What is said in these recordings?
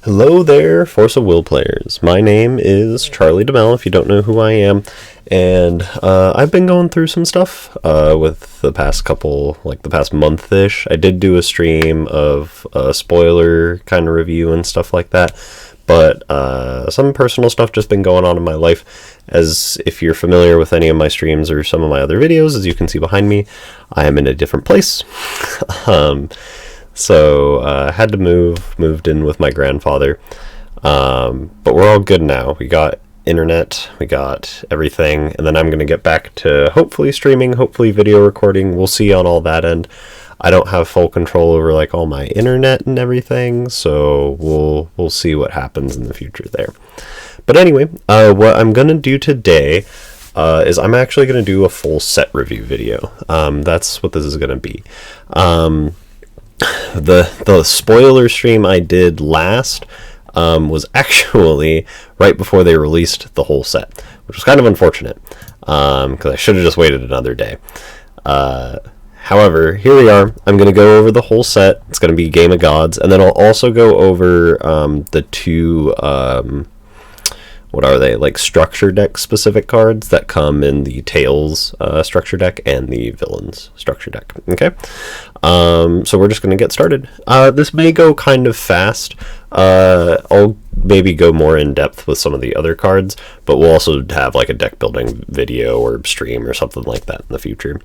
Hello there, Force of Will players. My name is Charlie DeMel, if you don't know who I am, and I've been going through some stuff with the past couple, like the past month-ish. I did do a stream of a spoiler kind of review and stuff like that, but some personal stuff just been going on in my life. As if you're familiar with any of my streams or some of my other videos, as you can see behind me, I am in a different place. So I had to moved in with my grandfather, but we're all good now. We got internet, we got everything, and then I'm going to get back to hopefully streaming, hopefully video recording. We'll see on all that end. I don't have full control over like all my internet and everything, so we'll see what happens in the future there. But anyway, what I'm going to do today is I'm actually going to do a full set review video. That's what this is going to be. The spoiler stream I did last was actually right before they released the whole set, which was kind of unfortunate because I should have just waited another day. However, here we are. I'm going to go over the whole set. It's going to be Game of Gods, and then I'll also go over the two what are they, like structure deck specific cards that come in the Tails structure deck and the Villains structure deck. Okay, so we're just going to get started. This may go kind of fast. I'll maybe go more in depth with some of the other cards, but we'll also have like a deck building video or stream or something like that in the future.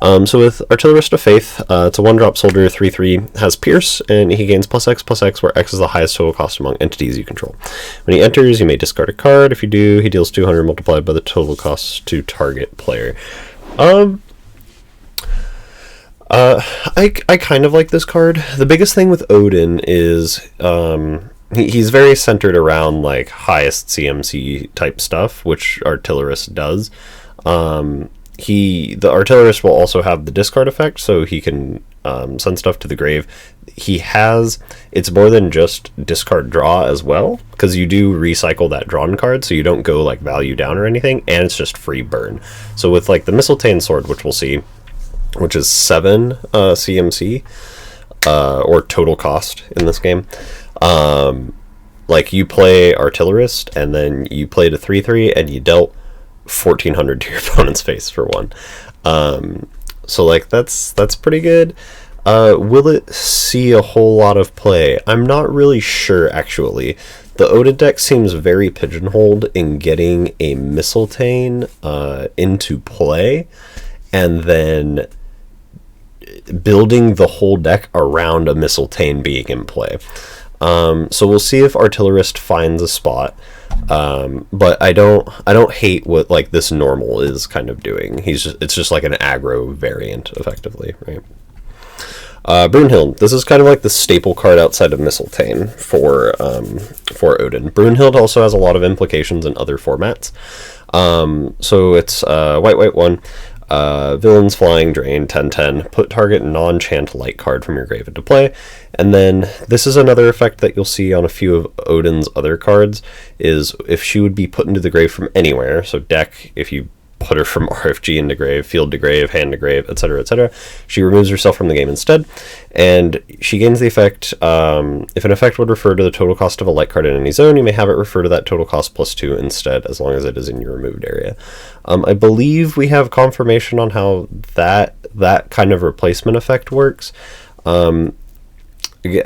So with Artillerist of Faith, it's a 1-drop soldier, 3/3, has Pierce, and he gains +X/+X, where X is the highest total cost among entities you control. When he enters, you may discard a card. If you do, he deals 200 multiplied by the total cost to target player. I kind of like this card. The biggest thing with Odin is he's very centered around like highest CMC type stuff, which Artillerist does. The Artillerist will also have the discard effect, so he can send stuff to the grave. It's more than just discard draw as well, because you do recycle that drawn card, so you don't go like value down or anything, and it's just free burn. So with like the Mistletoe Sword, which we'll see, which is 7 CMC, or total cost in this game, like you play Artillerist, and then you played a 3/3, and you dealt 1,400 to your opponent's face for 1. So like that's pretty good. Will it see a whole lot of play? I'm not really sure, actually. The Odin Deck seems very pigeonholed in getting a Mistletoe into play, and then building the whole deck around a Mistletoe being in play. So we'll see if Artillerist finds a spot. But I don't hate what like this normal is kind of doing. It's just like an aggro variant, effectively, right? Brunhild. This is kind of like the staple card outside of Mistletoe for Odin. Brunhild also has a lot of implications in other formats. So it's white 1. Villains, flying, drain, 10/10. Put target non-chant light card from your grave into play. And then this is another effect that you'll see on a few of Odin's other cards, is if she would be put into the grave from anywhere, so deck, if you put her from RFG into grave, field to grave, hand to grave, etc., etc., she removes herself from the game instead, and she gains the effect, if an effect would refer to the total cost of a light card in any zone, you may have it refer to that total cost +2 instead, as long as it is in your removed area. I believe we have confirmation on how that kind of replacement effect works.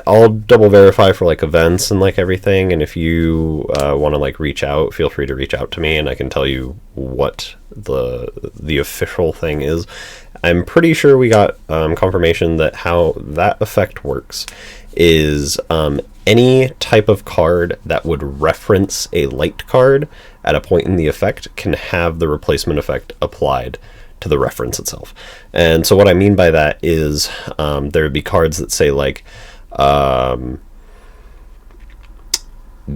I'll double verify for like events and like everything, and if you want to like reach out, feel free to reach out to me and I can tell you what the official thing is. I'm pretty sure we got confirmation that how that effect works is any type of card that would reference a light card at a point in the effect can have the replacement effect applied to the reference itself. And so what I mean by that is there would be cards that say like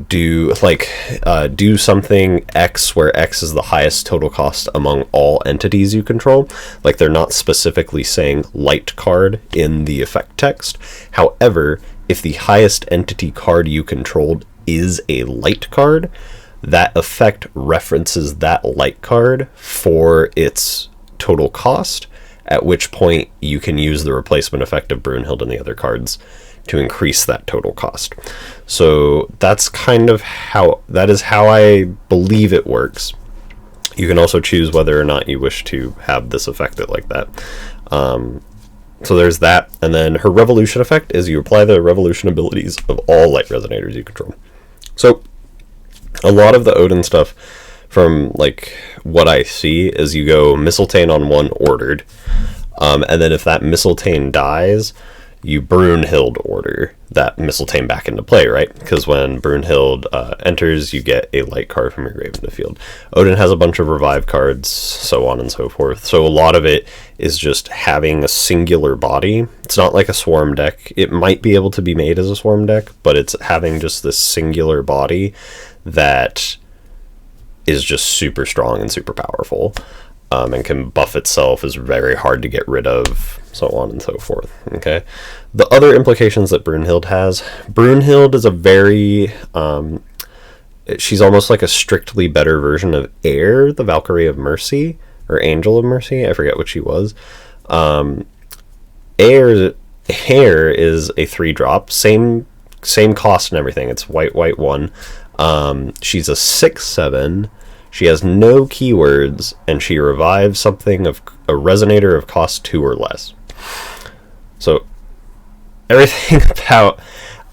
do something X where X is the highest total cost among all entities you control. Like they're not specifically saying light card in the effect text. However, if the highest entity card you controlled is a light card, that effect references that light card for its total cost, at which point you can use the replacement effect of Brunhild and the other cards to increase that total cost. So that's kind of how I believe it works. You can also choose whether or not you wish to have this affect it like that. So there's that, and then her revolution effect is you apply the revolution abilities of all light resonators you control. So a lot of the Odin stuff, from like what I see, is you go Mistletoe on one ordered, and then if that Mistletoe dies, you Brunhild order that Mistletoe back into play, right? Because when Brunhild enters, you get a light card from your grave in the field. Odin has a bunch of revive cards, so on and so forth. So a lot of it is just having a singular body. It's not like a swarm deck. It might be able to be made as a swarm deck, but it's having just this singular body that is just super strong and super powerful, and can buff itself, is very hard to get rid of, so on and so forth. Okay, the other implications that Brunhild has, Brunhild is a very she's almost like a strictly better version of Air, the Valkyrie of Mercy, or Angel of Mercy, I forget what she was. Air is a 3-drop, same cost and everything. It's white 1. She's a 6/7. She has no keywords, and she revives something of a resonator of cost 2 or less. So everything about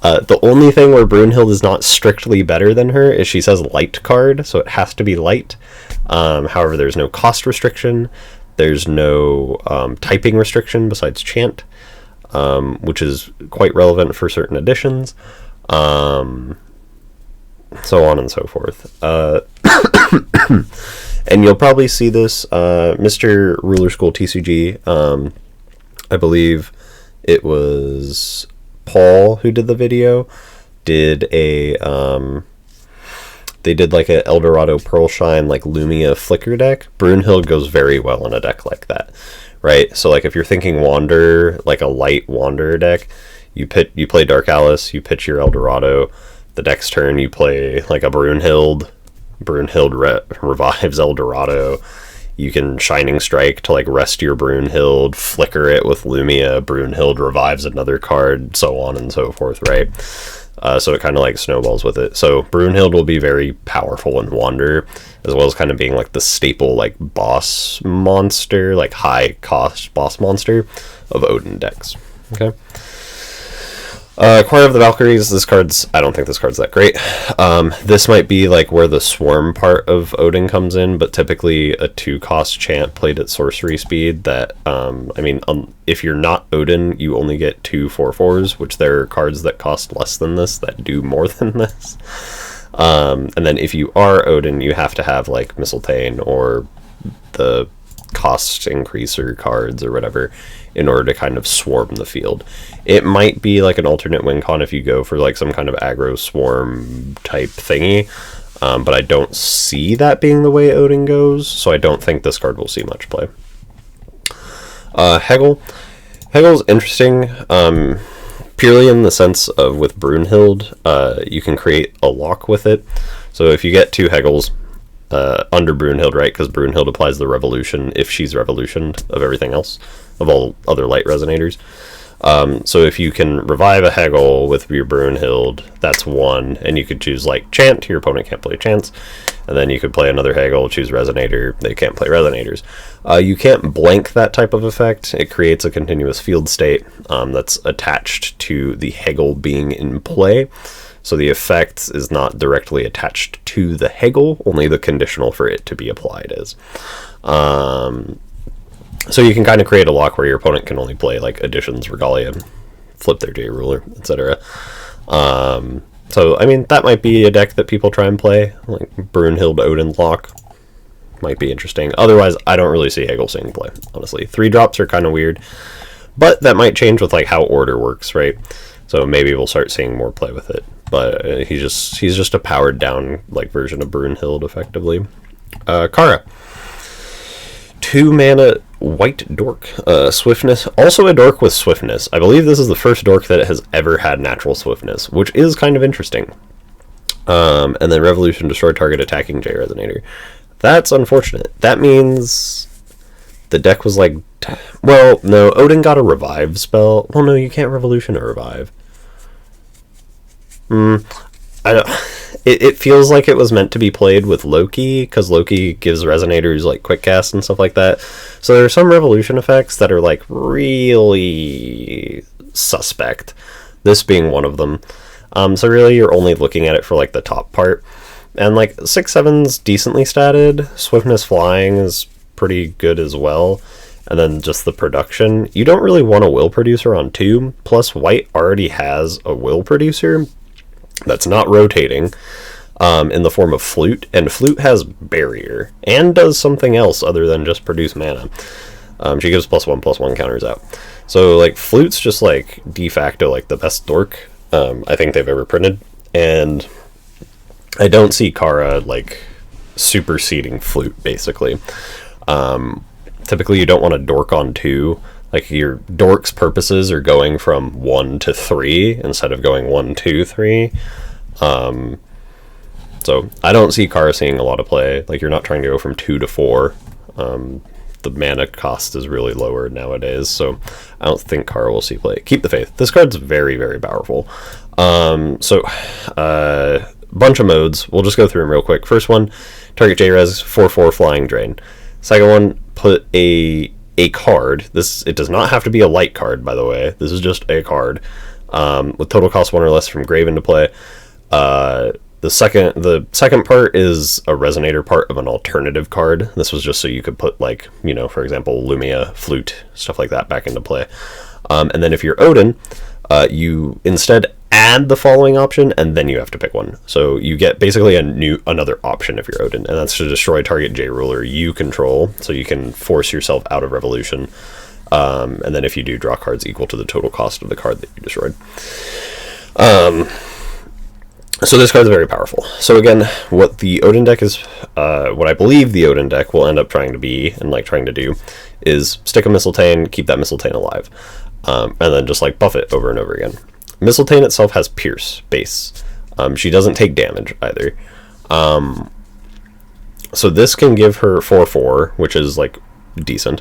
the only thing where Brunhild is not strictly better than her is she says light card, so it has to be light. However, there's no cost restriction. There's no typing restriction besides chant, which is quite relevant for certain editions. So on and so forth. And you'll probably see this, Mr. Ruler School TCG, I believe it was Paul who did the video, they did like a Eldorado Pearl Shine, like Lumia Flicker deck. Brunhild goes very well in a deck like that, right? So like if you're thinking Wander, like a light Wanderer deck, you play Dark Alice, you pitch your Eldorado. The next turn you play like a Brunhild. Brunhild revives Eldorado. You can Shining Strike to like rest your Brunhild, flicker it with Lumia, Brunhild revives another card, so on and so forth, right? So it kind of like snowballs with it. So Brunhild will be very powerful in Wander, as well as kind of being like the staple like boss monster, like high cost boss monster of Odin decks. Okay. Choir of the Valkyries, I don't think this card's that great. This might be like where the swarm part of Odin comes in, but typically a 2-cost chant played at sorcery speed that, if you're not Odin, you only get 2 4/4s, which there are cards that cost less than this that do more than this. And then if you are Odin, you have to have like Mistletoe or the cost increaser cards or whatever in order to kind of swarm the field. It might be like an alternate win con if you go for like some kind of aggro swarm type thingy, but I don't see that being the way Odin goes, so I don't think this card will see much play. Hegel's interesting, purely in the sense of with Brunhild, you can create a lock with it. So if you get 2 Hegels under Brunhild, right, because Brunhild applies the revolution if she's revolutioned of everything else, of all other light resonators. So if you can revive a Hegel with your Brunhild, that's 1, and you could choose like chant, your opponent can't play chants, and then you could play another Hegel, choose resonator, they can't play resonators. You can't blank that type of effect. It creates a continuous field state that's attached to the Hegel being in play. So the effect is not directly attached to the Hegel, only the conditional for it to be applied is. So you can kind of create a lock where your opponent can only play like additions, regalia, flip their J ruler, etc. So I mean that might be a deck that people try and play, like Brunhild Odin lock. Might be interesting. Otherwise, I don't really see Hegel seeing play, honestly. 3-drops are kind of weird, but that might change with like how order works, right? So maybe we'll start seeing more play with it. But he's just a powered down like version of Brunhild, effectively. Kara, 2 mana white dork, swiftness, also a dork with swiftness. I believe this is the first dork that has ever had natural swiftness, which is kind of interesting. And then revolution, destroy target attacking J resonator. That's unfortunate. That means the deck was like, well, no, Odin got a revive spell. Well, no, you can't revolution a revive. I don't. It feels like it was meant to be played with Loki, because Loki gives resonators like quick cast and stuff like that. So there are some revolution effects that are like really suspect. This being one of them. So really, you're only looking at it for like the top part, and like 6/7's decently statted. Swiftness flying is pretty good as well. And then just the production. You don't really want a will producer on 2. Plus, white already has a will producer that's not rotating in the form of flute. And flute has barrier and does something else other than just produce mana. She gives +1/+1 counters out. So, like, flute's just, like, de facto, like, the best dork I think they've ever printed. And I don't see Kara, like, superseding flute, basically. Typically, you don't want a dork on 2. Like, your dork's purposes are going from 1 to 3 instead of going 1, 2, 3. So, I don't see Kara seeing a lot of play. Like, you're not trying to go from 2 to 4. The mana cost is really lower nowadays, so I don't think Kara will see play. Keep the Faith. This card's very, very powerful. Bunch of modes. We'll just go through them real quick. First one, target J-Res, 4/4 Flying Drain. Second one, put a card. It does not have to be a light card, by the way. This is just a card with total cost 1 or less from grave into play. The second part is a resonator part of an alternative card. This was just so you could put, like, you know, for example, Lumia, Flute, stuff like that back into play. And then if you're Odin, you instead add the following option, and then you have to pick one. So you get basically another option if you're Odin, and that's to destroy target J-Ruler you control, so you can force yourself out of Revolution. And then if you do, draw cards equal to the total cost of the card that you destroyed. So this card's very powerful. So again, what the Odin deck is, what I believe the Odin deck will end up trying to be, and like trying to do, is stick a Mistletoe, keep that Mistletoe alive, and then just like buff it over and over again. Mistletoe itself has Pierce base. She doesn't take damage either. So this can give her 4/4, which is like decent,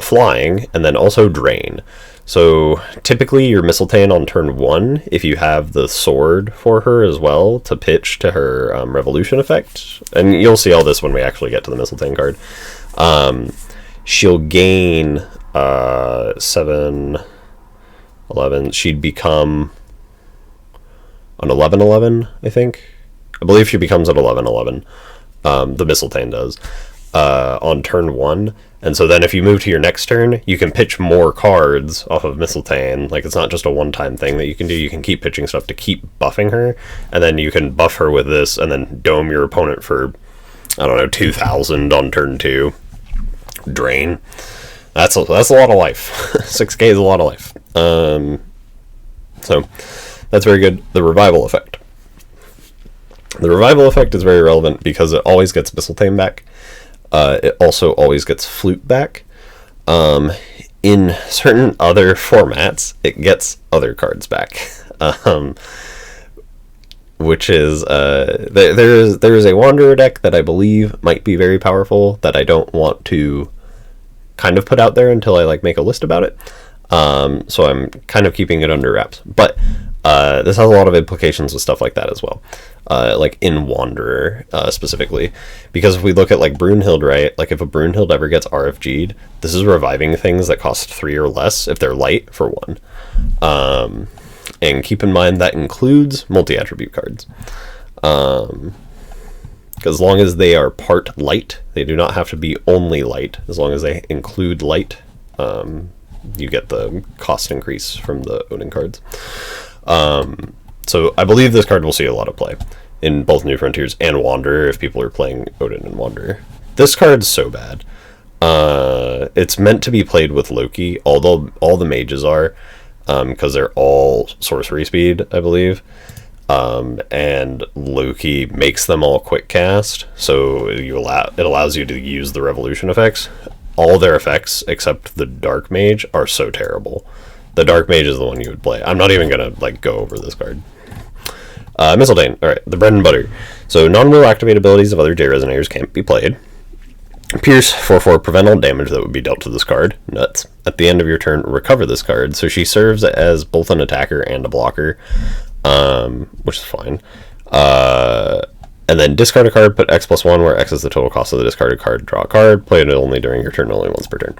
flying, and then also drain. So typically your Mistletoe on turn 1, if you have the sword for her as well to pitch to her revolution effect, and you'll see all this when we actually get to the Mistletoe card, she'll gain 7, 11. She'd become an 11/11, I think. I believe she becomes an 11/11. The Mistletoe does on turn 1. And so then if you move to your next turn, you can pitch more cards off of Mistletoe. Like, it's not just a one-time thing that you can do. You can keep pitching stuff to keep buffing her, and then you can buff her with this, and then dome your opponent for, I don't know, 2,000 on turn 2. Drain. That's a lot of life. 6k is a lot of life. So that's very good. The revival effect. The revival effect is very relevant because it always gets Mistletoe back. It also always gets Flute back. In certain other formats, it gets other cards back. Which is there is a Wanderer deck that I believe might be very powerful that I don't want to kind of put out there until I like make a list about it. So I'm kind of keeping it under wraps. But this has a lot of implications with stuff like that as well. Like in Wanderer specifically. Because if we look at like Brunhild, right? Like if a Brunhild ever gets RFG'd, this is reviving things that cost 3 or less if they're light for 1. And keep in mind that includes multi-attribute cards. Because as long as they are part light, they do not have to be only light. As long as they include light, you get the cost increase from the Odin cards. So I believe this card will see a lot of play in both New Frontiers and Wanderer if people are playing Odin and Wanderer. This card's so bad. It's meant to be played with Loki, although all the mages are, because they're all sorcery speed, I believe. And Loki makes them all quick cast, so it allows you to use the revolution effects. All their effects, except the Dark Mage, are so terrible. The Dark Mage is the one you would play. I'm not even gonna like go over this card. Mistletoe. Alright, the bread and butter. So non-will activate abilities of other J-Resonators can't be played. Pierce 4/4, prevent all damage that would be dealt to this card. Nuts. At the end of your turn, recover this card. So she serves as both an attacker and a blocker. which is fine. And then discard a card, put X+1, where X is the total cost of the discarded card, draw a card, play it only during your turn, only once per turn.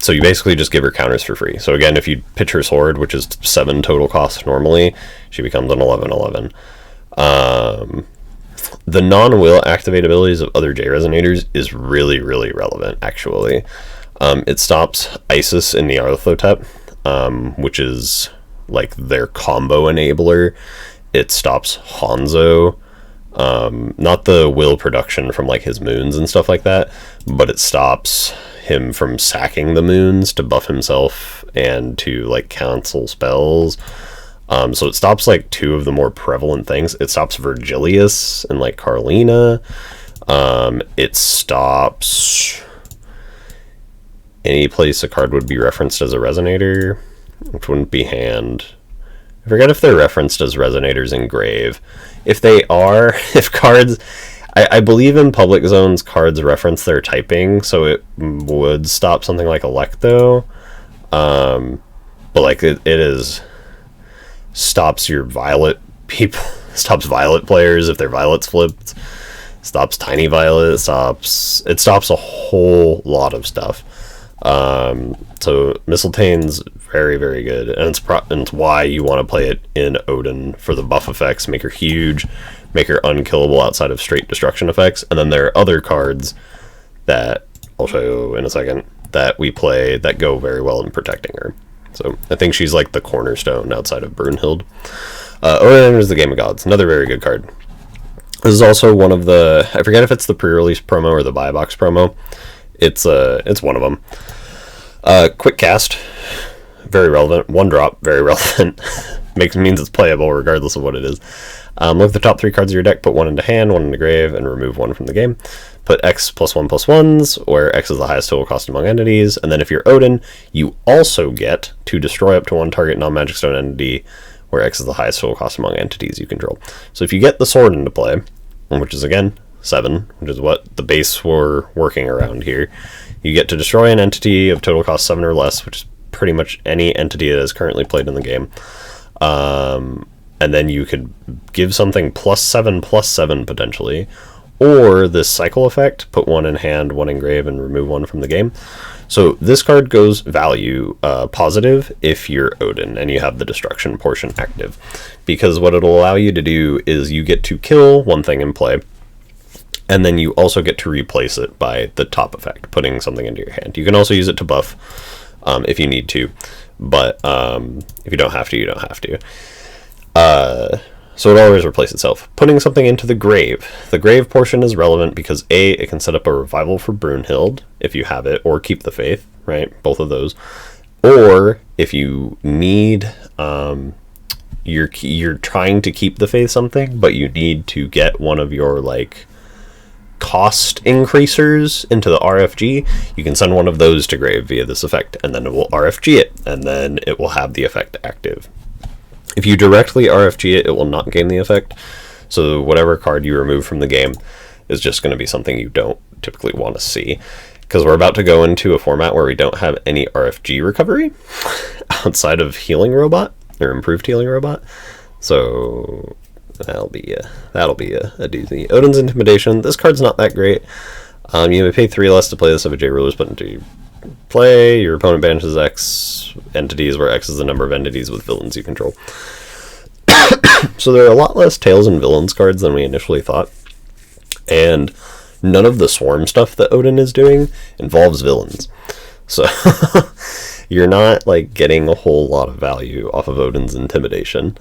So you basically just give her counters for free. So again, if you pitch her sword, which is 7 total cost normally, she becomes an 11/11. The non-will activate abilities of other J Resonators is really, really relevant, actually. It stops Isis in the Nyarlathotep, which is like their combo enabler. It stops Hanzo, not the will production from like his moons and stuff like that, but it stops him from sacking the moons to buff himself and to like cancel spells. So it stops like 2 of the more prevalent things. It stops Virgilius and like Carlina. It stops any place a card would be referenced as a resonator, which wouldn't be hand. I forget if they're referenced as resonators in Grave. If they are, if cards, I believe in public zones cards reference their typing, so it would stop something like Electo. But like it is stops your Violet people, stops Violet players if their Violet's flipped, stops Tiny Violet, it stops a whole lot of stuff. So Mistletane's very, very good, and it's why you want to play it in Odin for the buff effects, make her huge, make her unkillable outside of straight destruction effects, and then there are other cards that I'll show you in a second that we play that go very well in protecting her. So I think she's like the cornerstone outside of Brunhild. Odin enters the Game of Gods, another very good card. This is also one of the, I forget if it's the pre-release promo or the buy box promo. It's one of them. Quick cast, very relevant. 1 drop, very relevant. Means it's playable regardless of what it is. Look at the top 3 cards of your deck, put 1 into hand, 1 into grave, and remove 1 from the game. Put X +1/+1s, where X is the highest total cost among entities, and then if you're Odin, you also get to destroy up to 1 target non-magic stone entity, where X is the highest total cost among entities you control. So if you get the sword into play, which is again 7, which is what the base we're working around here, you get to destroy an entity of total cost 7 or less, which is pretty much any entity that is currently played in the game. And then you could give something +7/+7 potentially, or this cycle effect, put 1 in hand, 1 in grave, and remove 1 from the game. So this card goes value positive if you're Odin and you have the destruction portion active, because what it'll allow you to do is you get to kill 1 thing in play, and then you also get to replace it by the top effect, putting something into your hand. You can also use it to buff if you need to, but if you don't have to, you don't have to. So it always replaces itself. Putting something into the grave. The grave portion is relevant because A, it can set up a revival for Brunhild if you have it, or keep the faith, right? Both of those. Or if you need, you're trying to keep the faith something, but you need to get one of your like cost increasers into the RFG, you can send one of those to grave via this effect, and then it will RFG it, and then it will have the effect active. If you directly RFG it, it will not gain the effect, so whatever card you remove from the game is just going to be something you don't typically want to see, because we're about to go into a format where we don't have any RFG recovery outside of Healing Robot, or Improved Healing Robot, so that'll be a doozy. Odin's Intimidation. This card's not that great. You may pay 3 less to play this if a J Rulers put into play. Your opponent banishes X entities, where X is the number of entities with villains you control. So there are a lot less Tails and Villains cards than we initially thought, and none of the swarm stuff that Odin is doing involves villains. So you're not like getting a whole lot of value off of Odin's Intimidation.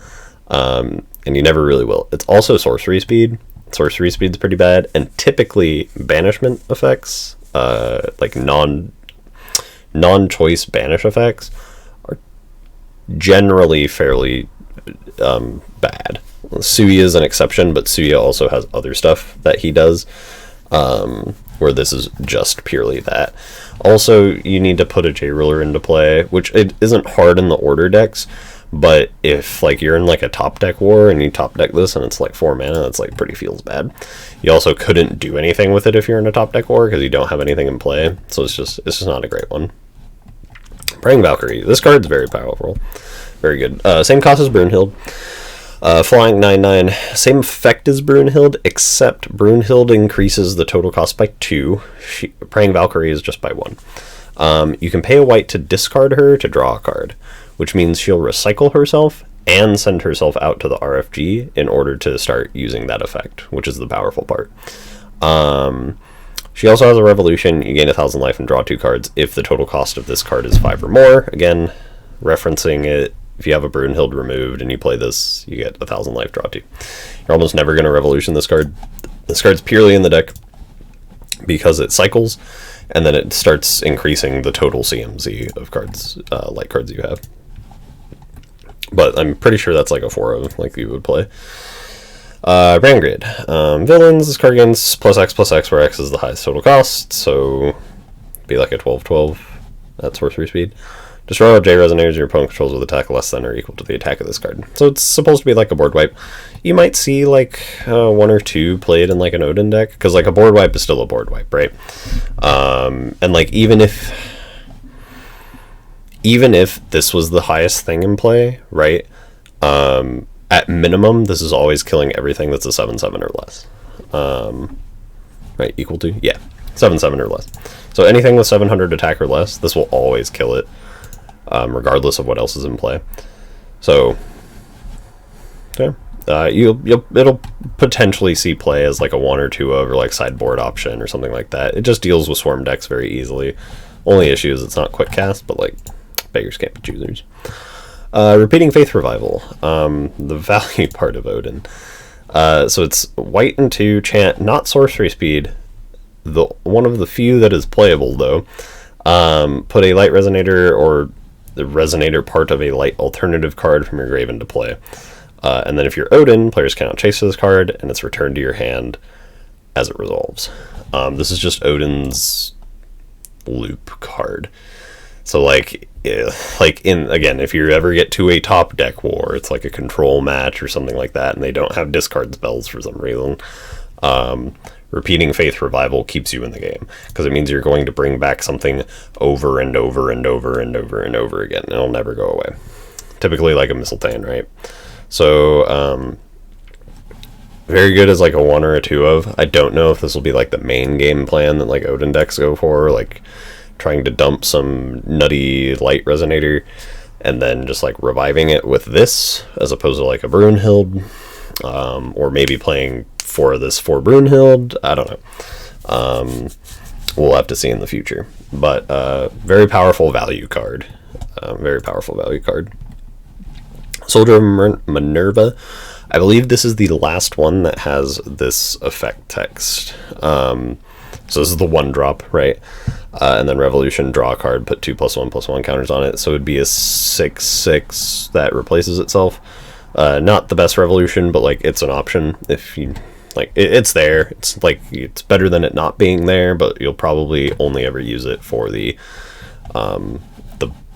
And you never really will. It's also sorcery speed. Sorcery speed's pretty bad, and typically banishment effects, like non-choice banish effects, are generally fairly bad. Suya is an exception, but Suya also has other stuff that he does, where this is just purely that. Also, you need to put a J-Ruler into play, which it isn't hard in the order decks, but if like you're in like a top deck war and you top deck this and it's like 4 mana, that's like pretty feels bad. You also couldn't do anything with it if you're in a top deck war because you don't have anything in play, so it's just not a great one. Praying Valkyrie. This card's very powerful. Very good. Same cost as Brunhild. Flying 9/9. Same effect as Brunhild, except Brunhild increases the total cost by 2. Praying Valkyrie is just by 1. You can pay a white to discard her to draw a card, which means she'll recycle herself and send herself out to the RFG in order to start using that effect, which is the powerful part. She also has a revolution. You gain 1,000 life and draw 2 cards if the total cost of this card is 5 or more. Again, referencing it, if you have a Brunhild removed and you play this, you get 1,000 life, draw 2. You're almost never going to revolution this card. This card's purely in the deck because it cycles, and then it starts increasing the total CMC of cards, light cards you have. But I'm pretty sure that's like a 4-of, like you would play. Brand Grid. Villains, this card gains +X, where X is the highest total cost, so be like a 12/12 at sorcery speed. Destroy all J resonators your opponent controls with attack less than or equal to the attack of this card. So it's supposed to be like a board wipe. You might see like 1 or 2 played in like an Odin deck, because like a board wipe is still a board wipe, right? And like even if this was the highest thing in play, right? At minimum, this is always killing everything that's a 7/7 or less. Right, equal to? Yeah, 7/7 or less. So anything with 700 attack or less, this will always kill it, regardless of what else is in play. So, yeah, it'll potentially see play as like a 1 or 2 of, or like sideboard option or something like that. It just deals with swarm decks very easily. Only issue is it's not quick cast, but like beggars can't be choosers. Repeating Faith Revival, the value part of Odin. So it's white and 2, chant, not sorcery speed. One of the few that is playable though. Put a light resonator or the resonator part of a light alternative card from your grave into play. And then if you're Odin, players cannot chase this card, and it's returned to your hand as it resolves. This is just Odin's loop card. So like if you ever get to a top deck war, it's like a control match or something like that, and they don't have discard spells for some reason, repeating Faith Revival keeps you in the game, because it means you're going to bring back something over and over and over and over and over again, and it'll never go away. Typically like a Mistletoe, right? So very good as like a 1 or a 2 of. I don't know if this will be like the main game plan that like Odin decks go for, like trying to dump some nutty light resonator and then just like reviving it with this as opposed to like a Brunhild, or maybe playing 4 of this for Brunhild. I don't know. We'll have to see in the future, but very powerful value card. Soldier of Minerva. I believe this is the last one that has this effect text. So this is the 1-drop, right? And then Revolution, draw a card, put 2+1/+1 counters on it. So it would be a 6/6 that replaces itself. Not the best Revolution, but like it's an option if you like. It's there. It's like it's better than it not being there, but you'll probably only ever use it for the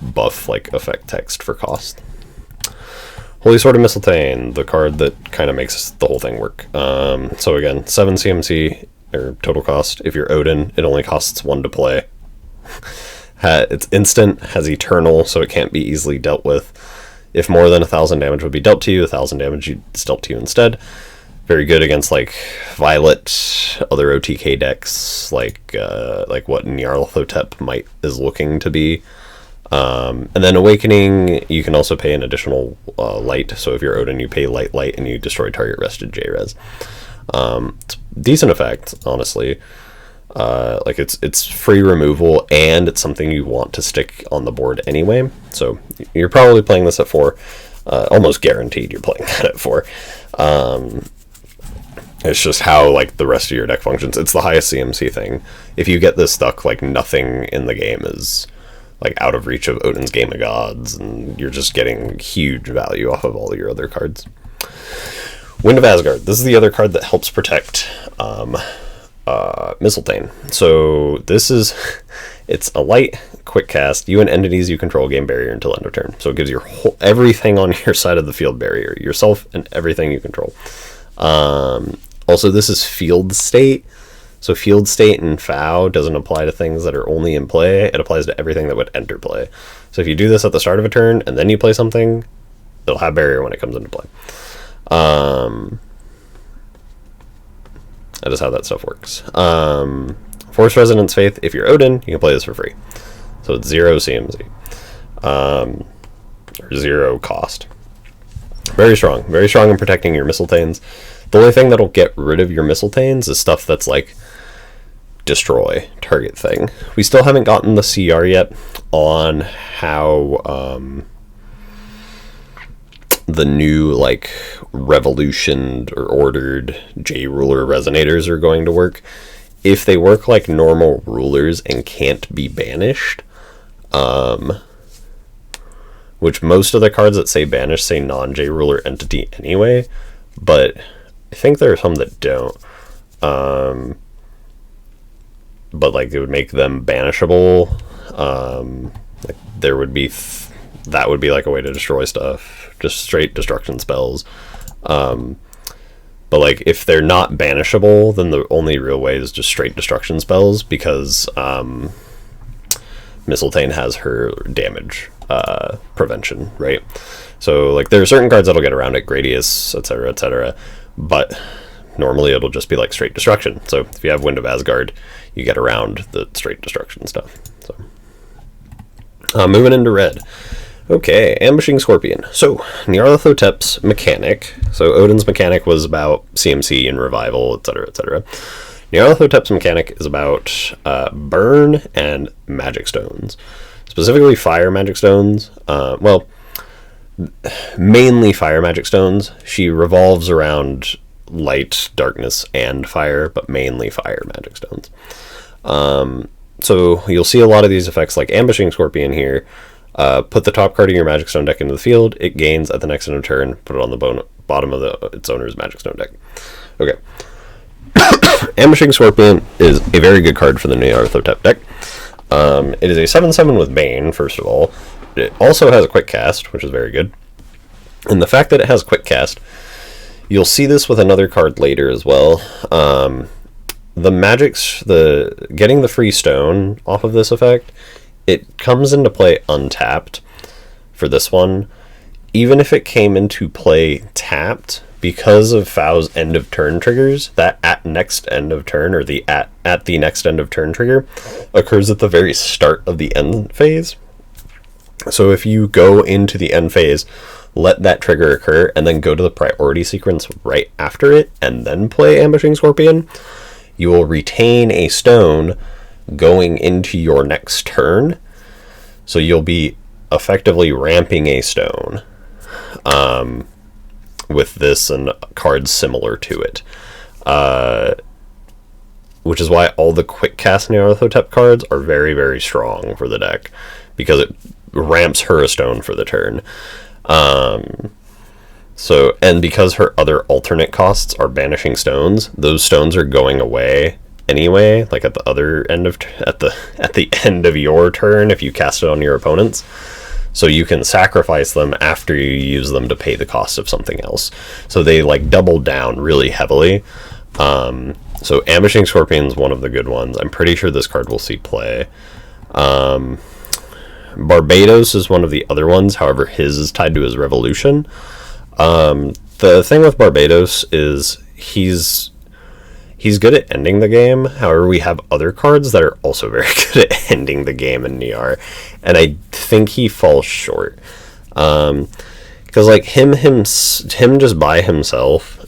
buff like effect text for cost. Holy Sword of Mistletoe, the card that kind of makes the whole thing work. So again, 7 CMC. Or total cost. If you're Odin, it only costs 1 to play. It's instant, has eternal, so it can't be easily dealt with. If more than 1,000 damage would be dealt to you, 1,000 damage is dealt to you instead. Very good against like Violet, other OTK decks, like what Nyarlathotep is looking to be. And then Awakening, you can also pay an additional light. So if you're Odin, you pay light, and you destroy target rested J-Res. It's decent effect, honestly. Like it's free removal, and it's something you want to stick on the board anyway. So you're probably playing this at 4. Almost guaranteed you're playing that at 4. It's just how like the rest of your deck functions. It's the highest CMC thing. If you get this stuck, like nothing in the game is like out of reach of Odin's Game of Gods, and you're just getting huge value off of all your other cards. Wind of Asgard. This is the other card that helps protect Mistletoe. So this is, it's a light, quick cast. You and entities you control gain barrier until end of turn. So it gives your everything on your side of the field barrier. Yourself and everything you control. Also, this is field state. So field state and FOW doesn't apply to things that are only in play. It applies to everything that would enter play. So if you do this at the start of a turn and then you play something, it'll have barrier when it comes into play. That is how that stuff works. Force Resonance Faith, if you're Odin, you can play this for free. So it's 0 CMZ. Or 0 cost. Very strong in protecting your Mistletanes. The only thing that'll get rid of your Mistletanes is stuff that's like destroy target thing. We still haven't gotten the CR yet on how the new like revolutioned or ordered J ruler resonators are going to work. If they work like normal rulers and can't be banished, which most of the cards that say banish say non-J ruler entity anyway, but I think there are some that don't. But like it would make them banishable. Like there would be that would be like a way to destroy stuff, just straight destruction spells. But like if they're not banishable, then the only real way is just straight destruction spells, because Mistletoe has her damage prevention, right? So like there are certain cards that'll get around it, Gradius, etc., but normally it'll just be like straight destruction. So if you have Wind of Asgard, you get around the straight destruction stuff. So moving into red. Okay, Ambushing Scorpion. So Nyarlathotep's mechanic. So Odin's mechanic was about CMC and revival, etc. Nyarlathotep's mechanic is about burn and magic stones. Specifically fire magic stones. Well, mainly fire magic stones. She revolves around light, darkness, and fire, but mainly fire magic stones. So you'll see a lot of these effects like Ambushing Scorpion here. Put the top card of your Magic Stone deck into the field. It gains at the next end of turn. Put it on the bottom of its owner's Magic Stone deck. Okay. Ambushing Scorpion is a very good card for the Nyarlathotep deck. It is a 7/7 with Bane, first of all. It also has a quick cast, which is very good. And the fact that it has quick cast, you'll see this with another card later as well. Getting the free stone off of this effect, it comes into play untapped for this one. Even if it came into play tapped, because of Fau's end of turn triggers, that at next end of turn, or the at the next end of turn trigger, occurs at the very start of the end phase. So if you go into the end phase, let that trigger occur, and then go to the priority sequence right after it, and then play Ambushing Scorpion, you will retain a stone going into your next turn. So you'll be effectively ramping a stone with this and cards similar to it. Which is why all the quick cast Nyarlathotep cards are very, very strong for the deck, because it ramps her a stone for the turn. And because her other alternate costs are banishing stones, those stones are going away anyway, like at the other end of at the end of your turn if you cast it on your opponents. So you can sacrifice them after you use them to pay the cost of something else. So they like double down really heavily. So Ambushing Scorpion is one of the good ones. I'm pretty sure this card will see play. Barbados is one of the other ones. However, his is tied to his revolution. The thing with Barbados is he's good at ending the game. However, we have other cards that are also very good at ending the game in Niar, and I think he falls short. Because like him just by himself,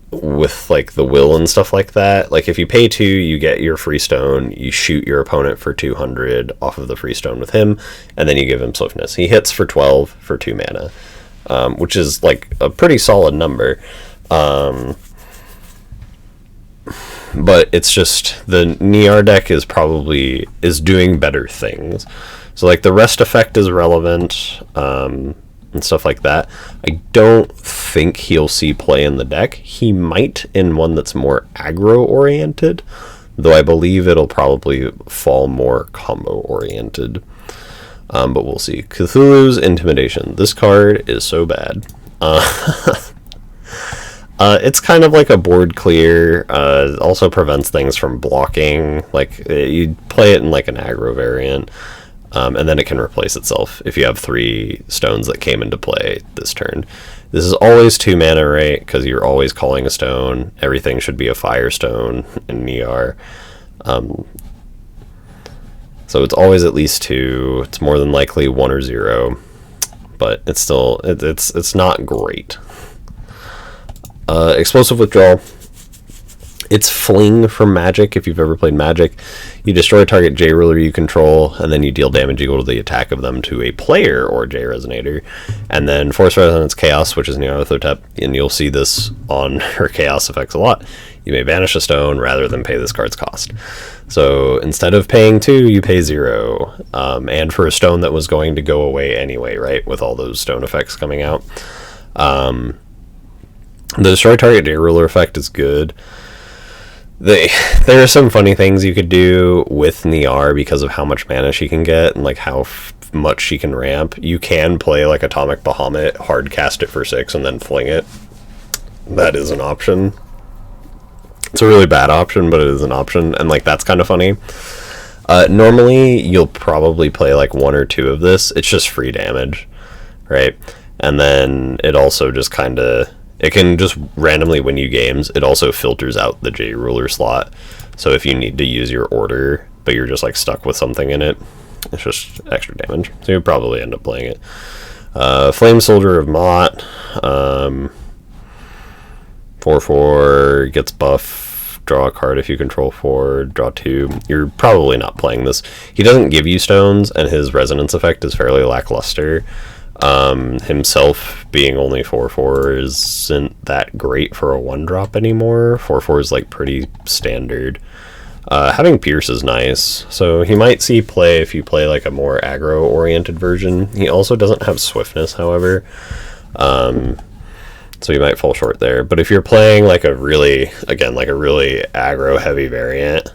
with like the will and stuff like that, like if you pay 2, you get your free stone, you shoot your opponent for 200 off of the free stone with him, and then you give him swiftness. He hits for 12 for 2 mana, which is like a pretty solid number. But it's just the Niar deck is doing better things. So like the rest effect is relevant, and stuff like that. I don't think he'll see play in the deck. He might in one that's more aggro oriented, though I believe it'll probably fall more combo oriented. But we'll see. Cthulhu's Intimidation. This card is so bad. It's kind of like a board clear. Also prevents things from blocking. Like, you play it in like an aggro variant, and then it can replace itself if you have 3 stones that came into play this turn. This is always 2 mana, right? Because you're always calling a stone. Everything should be a fire stone in Niar. So it's always at least 2. It's more than likely 1 or 0, but it's still it's not great. Explosive Withdrawal. It's Fling from Magic. If you've ever played Magic, you destroy a target J ruler you control, and then you deal damage equal to the attack of them to a player or J Resonator. And then Force Resonance Chaos, which is Nyarlathotep, and you'll see this on her Chaos effects a lot. You may banish a stone rather than pay this card's cost. So instead of paying 2, you pay 0. And for a stone that was going to go away anyway, right? With all those stone effects coming out. The Destroy Target J Ruler effect is good. There are some funny things you could do with Niar because of how much mana she can get and like how much she can ramp. You can play like Atomic Bahamut, hard cast it for 6, and then fling it. That is an option. It's a really bad option, but it is an option, and like that's kind of funny. Normally, you'll probably play like 1 or 2 of this. It's just free damage, right? And then it also just kind of... It can just randomly win you games. It also filters out the J Ruler slot. So if you need to use your order, but you're just like stuck with something in it, it's just extra damage. So you'll probably end up playing it. Flame Soldier of Mott. 4/4 gets buff. Draw a card if you control 4. Draw 2. You're probably not playing this. He doesn't give you stones, and his resonance effect is fairly lackluster. Himself being only 4/4 isn't that great for a 1-drop anymore. 4/4 is like pretty standard. Having Pierce is nice, so he might see play if you play like a more aggro oriented version. He also doesn't have swiftness, however, so you might fall short there. But if you're playing like a really, again, like a really aggro heavy variant,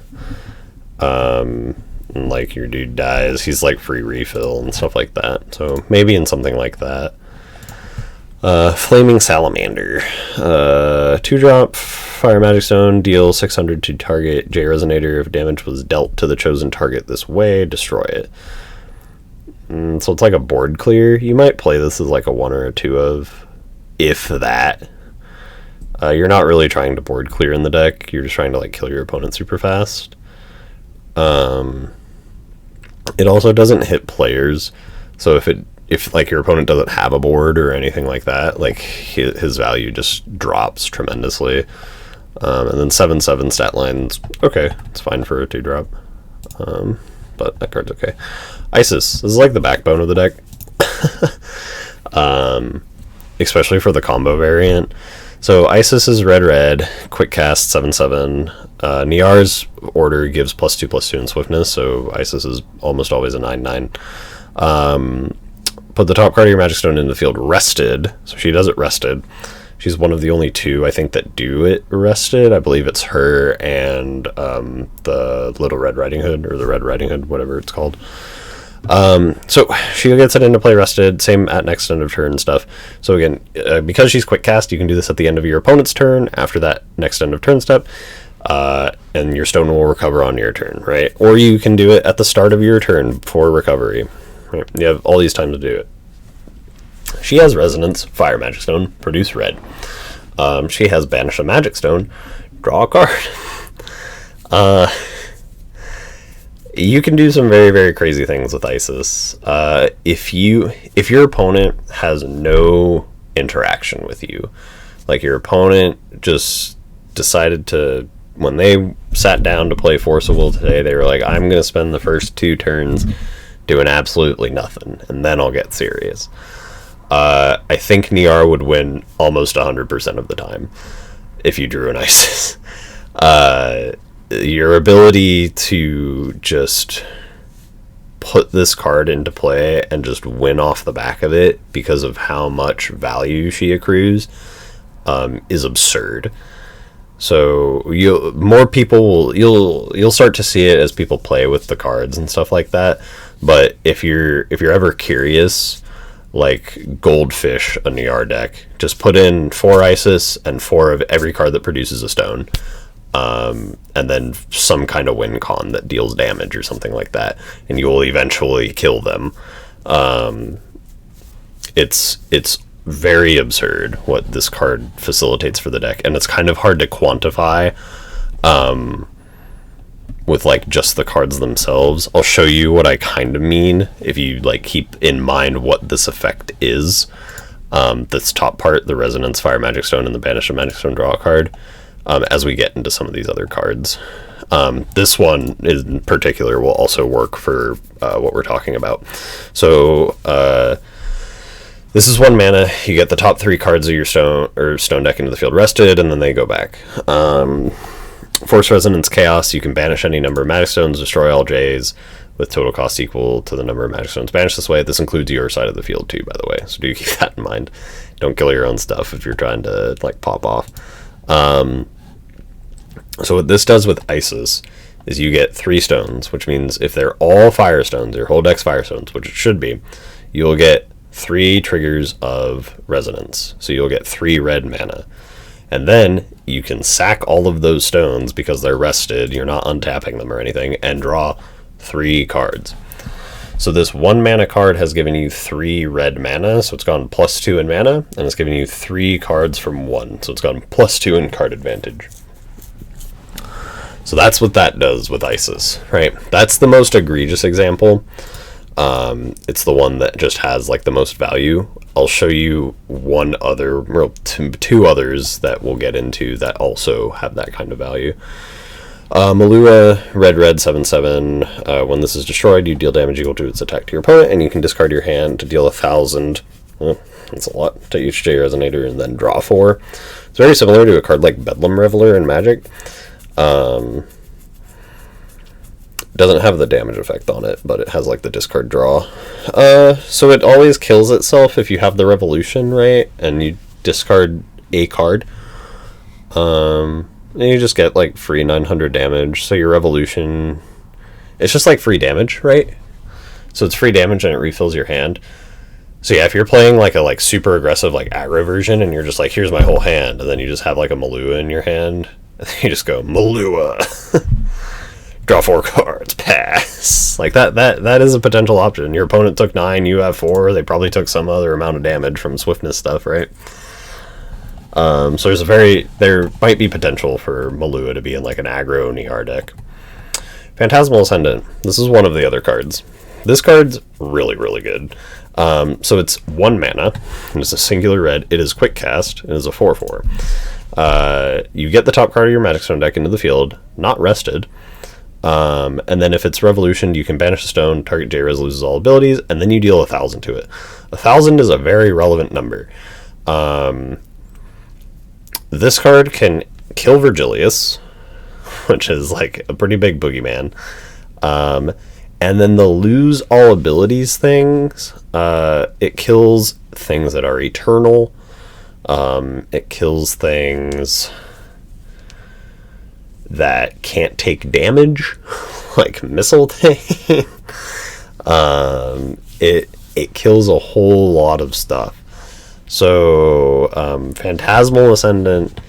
like your dude dies, he's like free refill and stuff like that, so maybe in something like that. Flaming Salamander. 2-drop Fire Magic Stone, deal 600 to target J Resonator. If damage was dealt to the chosen target this way, destroy it. So it's like a board clear. You might play this as like a 1 or a 2 of, if that. You're not really trying to board clear in the deck, you're just trying to like kill your opponent super fast. It also doesn't hit players, so if like your opponent doesn't have a board or anything like that, like his value just drops tremendously. And then 7/7 stat lines, okay, it's fine for a 2-drop, but that card's okay. Isis, this is like the backbone of the deck, especially for the combo variant. So Isis is red, quick cast, 7/7. Niar's order gives +2/+2 in swiftness, so Isis is almost always a 9/9. Put the top card of your Magic Stone in the field rested, so she does it rested. She's one of the only 2, I think, that do it rested. I believe it's her and the Little Red Riding Hood, or the Red Riding Hood, whatever it's called. So she gets it into play rested, same at next end of turn stuff. So again, because she's quick cast, you can do this at the end of your opponent's turn, after that next end of turn step, and your stone will recover on your turn, right? Or you can do it at the start of your turn before recovery. Right? You have all these times to do it. She has Resonance, Fire Magic Stone, produce red. She has Banish a Magic Stone, draw a card. You can do some very, very crazy things with Isis. If your opponent has no interaction with you, like your opponent just decided to, when they sat down to play Force of Will today, they were like, I'm going to spend the first 2 turns doing absolutely nothing, and then I'll get serious. I think Niar would win almost 100% of the time if you drew an Isis. Your ability to just put this card into play and just win off the back of it because of how much value she accrues is absurd. So you'll start to see it as people play with the cards and stuff like that. But if you're ever curious, like goldfish a Niar deck. Just put in 4 Isis and 4 of every card that produces a stone. And then some kind of win con that deals damage or something like that, and you will eventually kill them. It's very absurd what this card facilitates for the deck, and it's kind of hard to quantify with like just the cards themselves. I'll show you what I kind of mean if you like keep in mind what this effect is. This top part, the Resonance Fire Magic Stone and the Banish a Magic Stone draw a card, as we get into some of these other cards. This one in particular will also work for what we're talking about. So this is 1 mana. You get the top 3 cards of your stone deck into the field rested, and then they go back. Force Resonance Chaos, you can banish any number of Magic Stones, destroy all J's with total cost equal to the number of Magic Stones banished this way. This includes your side of the field too, by the way, so do keep that in mind. Don't kill your own stuff if you're trying to like pop off. So what this does with Isis is you get 3 stones, which means if they're all Firestones, your whole deck's Firestones, which it should be, you'll get 3 triggers of Resonance. So you'll get 3 red mana. And then you can sack all of those stones because they're rested, you're not untapping them or anything, and draw 3 cards. So this 1 mana card has given you 3 red mana, so it's gone +2 in mana, and it's giving you 3 cards from 1, so it's gone +2 in card advantage. So that's what that does with Isis, right? That's the most egregious example. It's the one that just has like the most value. I'll show you one other, or 2 others that we'll get into that also have that kind of value. Malua, red 7/7. When this is destroyed, you deal damage equal to its attack to your opponent, and you can discard your hand to deal 1,000. Well, that's a lot to each J Resonator, and then draw 4. It's very similar to a card like Bedlam Reveler in Magic. Doesn't have the damage effect on it, but it has like the discard draw. So it always kills itself if you have the Revolution, right? And you discard a card. And you just get like free 900 damage. So your Revolution, it's just like free damage, right? So it's free damage and it refills your hand. So yeah, if you're playing like a super aggressive like aggro version and you're just like, here's my whole hand, and then you just have like a Malua in your hand, and then you just go Malua. Draw 4 cards, pass. Like that is a potential option. Your opponent took 9, you have 4. They probably took some other amount of damage from swiftness stuff, right? So there might be potential for Malua to be in like an aggro Niar deck. Phantasmal Ascendant. This is one of the other cards. This card's really, really good. So it's 1 mana, and it's a singular red. It is quick cast. It is a 4/4. You get the top card of your Magic Stone deck into the field, not rested. And then if it's Revolution, you can banish a stone, target J-Res loses all abilities, and then you deal 1,000 to it. 1,000 is a very relevant number. This card can kill Virgilius, which is like a pretty big boogeyman. And then the lose all abilities things, it kills things that are eternal. It kills things that can't take damage, like Missile Thing. It kills a whole lot of stuff. So Phantasmal Ascendant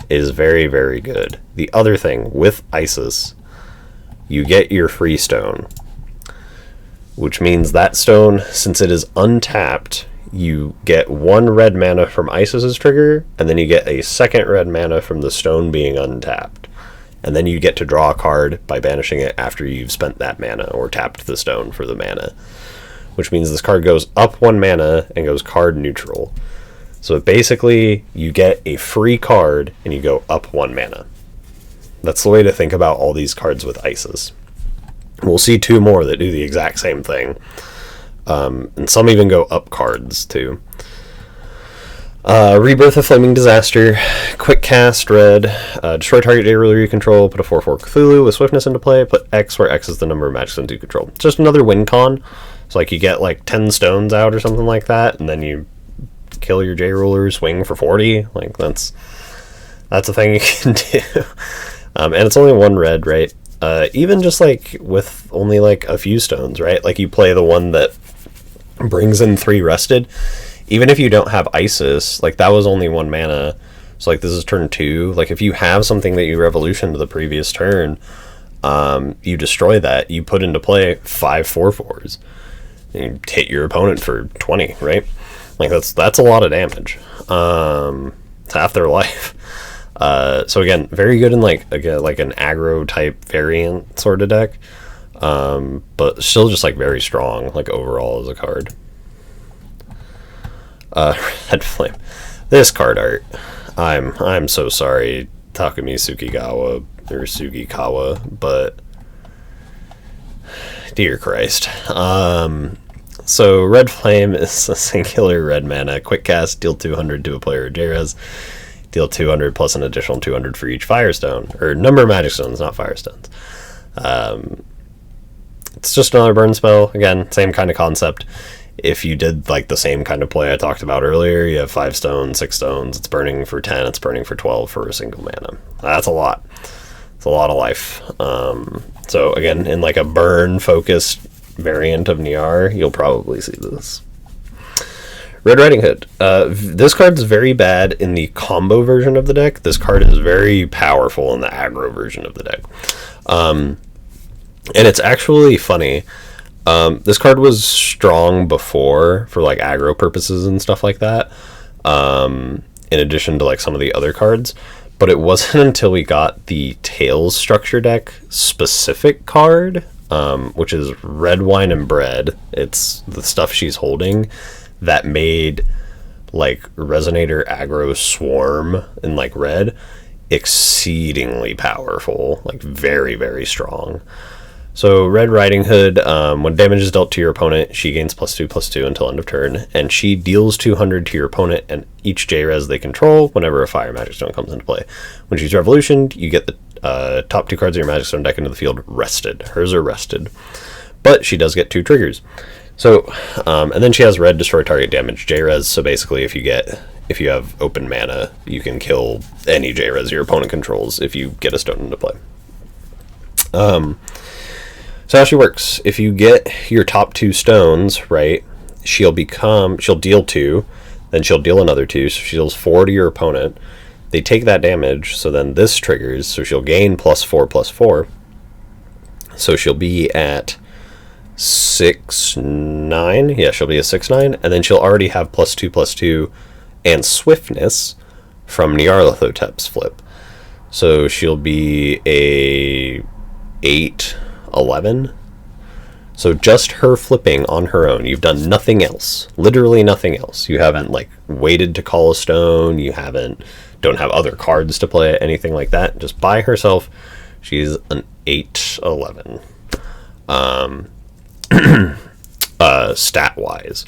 is very, very good. The other thing, with Isis, you get your free stone, which means that stone, since it is untapped, you get 1 red mana from Isis's trigger, and then you get a 2nd red mana from the stone being untapped. And then you get to draw a card by banishing it after you've spent that mana or tapped the stone for the mana. Which means this card goes up 1 mana and goes card neutral. So basically, you get a free card and you go up 1 mana. That's the way to think about all these cards with Isis. We'll see 2 more that do the exact same thing. And some even go up cards too. Rebirth of Flaming Disaster, quick cast, red, destroy target J ruler you control, put a 4/4 Cthulhu with swiftness into play, put X where X is the number of Magic Stones you control. It's just another win con. So like you get like 10 stones out or something like that, and then you kill your J ruler, swing for 40. Like that's a thing you can do. And it's only 1 red, right? Even just like with only like a few stones, right? Like you play the one that brings in 3 rested. Even if you don't have Isis, like, that was only 1 mana. So, like, this is turn 2. Like, if you have something that you revolutioned the previous turn, you destroy that, you put into play 5 4/4s. And you hit your opponent for 20, right? Like, that's a lot of damage. It's half their life. So again, very good in like an aggro type variant sort of deck. But still just like very strong, like overall as a card. Red Flame. This card art. I'm so sorry, Takumi Sukigawa or Sugikawa, but dear Christ. So Red Flame is a singular red mana, quick cast, deal 200 to a player or J-Res, deal 200 plus an additional 200 for each Firestone, or number of Magic Stones, not Firestones. It's just another burn spell. Again, same kind of concept. If you did like the same kind of play I talked about earlier, you have 5 stones, 6 stones, it's burning for 10, it's burning for 12 for a single mana. That's a lot. It's a lot of life. So again, in like a burn focused variant of Niar, you'll probably see this. Red Riding Hood. This card's very bad in the combo version of the deck. This card is very powerful in the aggro version of the deck. And it's actually funny. This card was strong before for like aggro purposes and stuff like that, in addition to like some of the other cards. But it wasn't until we got the Tails structure deck specific card, which is Red Wine and Bread. It's the stuff she's holding that made like Resonator aggro Swarm in like red exceedingly powerful, like very, very strong. So Red Riding Hood, when damage is dealt to your opponent, she gains +2/+2 until end of turn, and she deals 200 to your opponent and each J-Res they control whenever a Fire Magic Stone comes into play. When she's revolutioned, you get the top 2 cards of your Magic Stone deck into the field rested. Hers are rested. But she does get 2 triggers. So, and then she has red destroy target damage J-Res, so basically if you have open mana, you can kill any J-Res your opponent controls if you get a stone into play. So how she works, if you get your top 2 stones, right, she'll deal 2, then she'll deal another 2, so she deals 4 to your opponent. They take that damage, so then this triggers, so she'll gain +4/+4. So she'll be at 6/9. Yeah, she'll be a 6/9, and then she'll already have +2/+2 and swiftness from Nyarlathotep's flip. So she'll be a 8/11. So just her flipping on her own. You've done nothing else. Literally nothing else. You haven't like waited to call a stone. You don't have other cards to play, anything like that. Just by herself, she's an 8/11. Stat wise.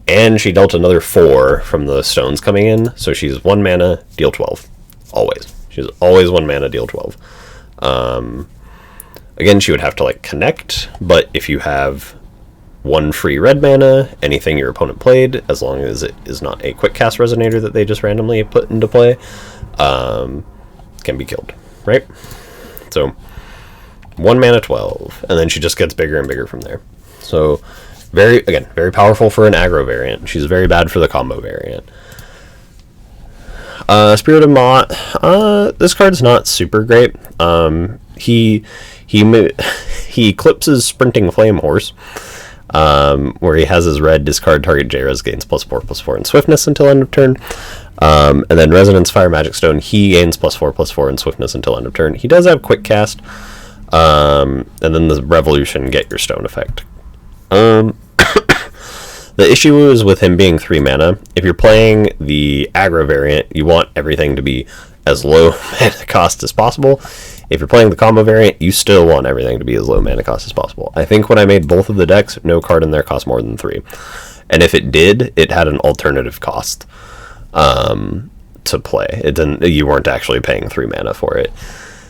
And she dealt another 4 from the stones coming in. So she's 1 mana, deal 12. Always. She's always 1 mana, deal 12. Again, she would have to like connect, but if you have 1 free red mana, anything your opponent played, as long as it is not a quick cast resonator that they just randomly put into play, can be killed, right? So 1 mana 12, and then she just gets bigger and bigger from there. So very powerful for an aggro variant. She's very bad for the combo variant. Spirit of Mott. This card's not super great. He clips his Sprinting Flame Horse, where he has his red discard target J-Res gains +4/+4 in swiftness until end of turn. And then Resonance Fire Magic Stone, he gains +4/+4 in swiftness until end of turn. He does have quick cast, and then the Revolution, get your stone effect. The issue is with him being 3 mana. If you're playing the aggro variant, you want everything to be as low mana cost as possible. If you're playing the combo variant, you still want everything to be as low mana cost as possible. I think when I made both of the decks, no card in there cost more than 3. And if it did, it had an alternative cost to play. You weren't actually paying 3 mana for it.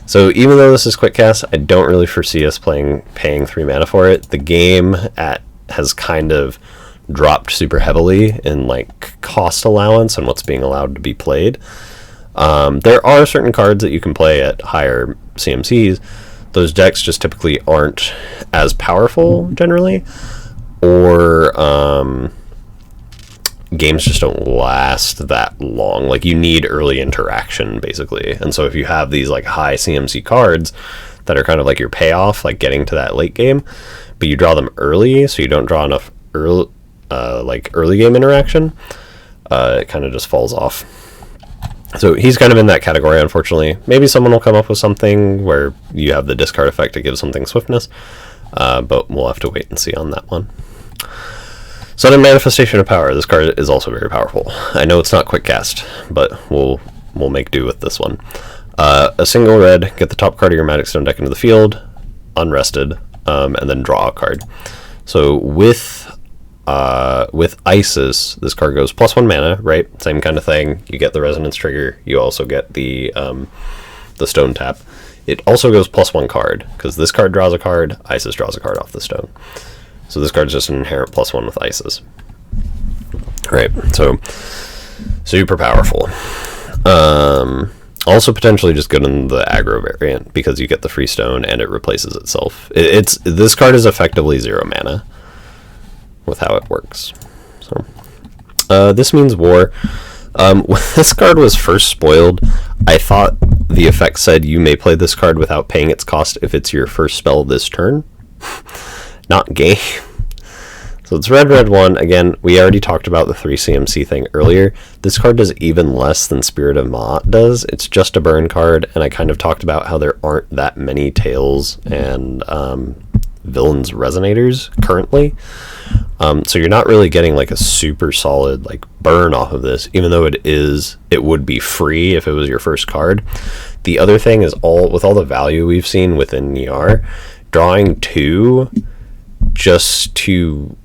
So even though this is quick cast, I don't really foresee us paying 3 mana for it. The game has kind of dropped super heavily in like cost allowance and what's being allowed to be played. There are certain cards that you can play at higher CMCs. Those decks just typically aren't as powerful generally. or games just don't last that long. Like, you need early interaction, basically. And so if you have these like high CMC cards that are kind of like your payoff, like getting to that late game, but you draw them early, so you don't draw enough early game interaction, it kind of just falls off. So he's kind of in that category, unfortunately. Maybe someone will come up with something where you have the discard effect to give something swiftness, but we'll have to wait and see on that one. Sudden Manifestation of Power. This card is also very powerful. I know it's not quick cast, but we'll make do with this one. A single red, get the top card of your Magic Stone deck into the field, unrested, and then draw a card. So with Isis, this card goes +1 mana, right? Same kind of thing. You get the Resonance trigger. You also get the stone tap. It also goes +1 card, because this card draws a card, Isis draws a card off the stone. So this card's just an inherent +1 with Isis. Right, so super powerful. Also potentially just good in the aggro variant, because you get the free stone and it replaces itself. This card is effectively 0 mana with how it works. So this means war. When this card was first spoiled, I thought the effect said you may play this card without paying its cost if it's your first spell this turn. Not game. So it's red 1. Again, we already talked about the 3 CMC thing earlier. This card does even less than Spirit of Mott does. It's just a burn card, and I kind of talked about how there aren't that many Tails and Villains Resonators currently. So you're not really getting like a super solid like burn off of this, even though it would be free if it was your first card. The other thing is, with all the value we've seen within Niar, drawing 2 just to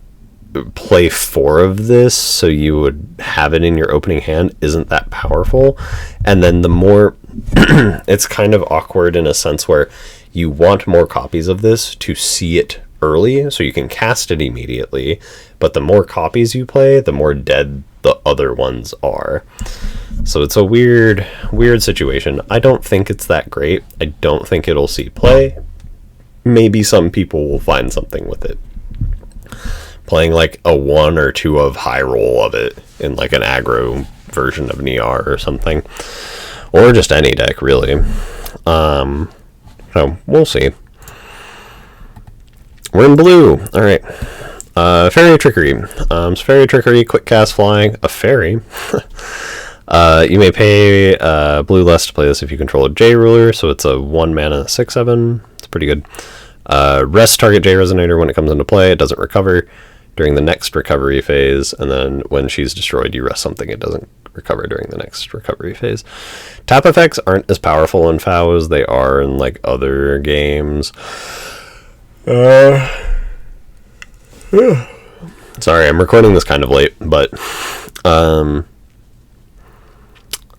play 4 of this so you would have it in your opening hand isn't that powerful. And then the more it's kind of awkward in a sense where you want more copies of this to see it early so you can cast it immediately, but the more copies you play, the more dead the other ones are. So it's a weird situation. I don't think it's that great. I don't think it'll see play. Maybe some people will find something with it. Playing like a 1 or 2 of high roll of it in like an aggro version of Niar or something. Or just any deck, really. So we'll see. We're in blue. Alright. Fairy Trickery. So Fairy Trickery, quick cast flying. A fairy. You may pay blue less to play this if you control a J ruler, so it's a 1 mana 6/7. It's pretty good. Rest target J Resonator when it comes into play. It doesn't recover during the next recovery phase, and then when she's destroyed, you rest something. It doesn't recover during the next recovery phase. Tap effects aren't as powerful in FAO as they are in like other games. Sorry, I'm recording this kind of late, but I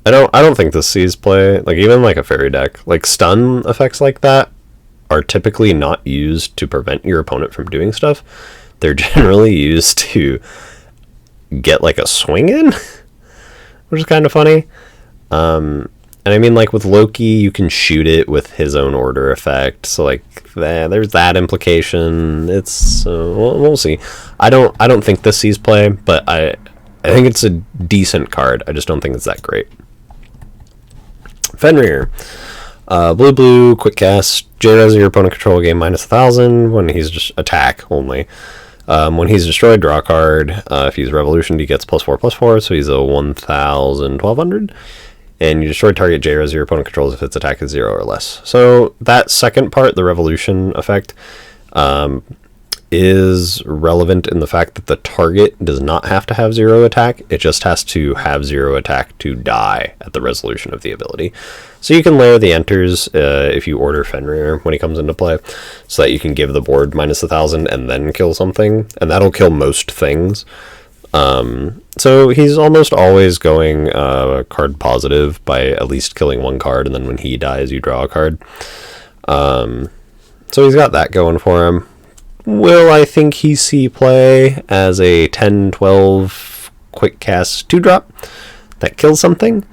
don't think this sees play. Like, even like a fairy deck, like stun effects like that are typically not used to prevent your opponent from doing stuff. They're generally used to get like a swing in, which is kind of funny. And I mean, like with Loki, you can shoot it with his own order effect. So like there's that implication. It's we'll see. I don't think this sees play, but I think it's a decent card. I just don't think it's that great. Fenrir. Blue, quick cast. J-Res your opponent control game -1,000 when he's just attack only. When he's destroyed, draw a card. If he's revolutioned, he gets +4/+4, so he's a 1,000-1,200. And you destroy target J-Res your opponent controls if its attack is 0 or less. So that second part, the revolution effect, is relevant in the fact that the target does not have to have 0 attack. It just has to have 0 attack to die at the resolution of the ability. So you can layer the enters if you order Fenrir when he comes into play, so that you can give the board -1,000 and then kill something, and that'll kill most things. So he's almost always going card positive by at least killing 1 card, and then when he dies, you draw a card. So he's got that going for him. Will I think he see play as a 10-12 quick cast 2-drop that kills something?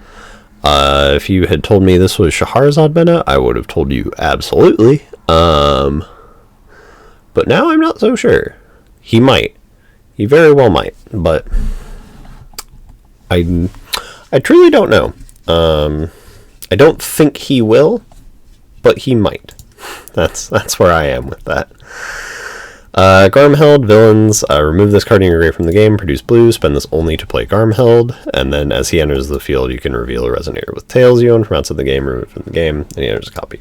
If you had told me this was Shahrazad meta, I would have told you absolutely. But now I'm not so sure. He might. He very well might, but I truly don't know. I don't think he will, but he might. That's where I am with that. Garmheld villains, remove this card in your grave from the game, produce blue, spend this only to play Garmheld, and then as he enters the field, you can reveal a resonator with Tails you own from outside the game, remove it from the game, and he enters a copy.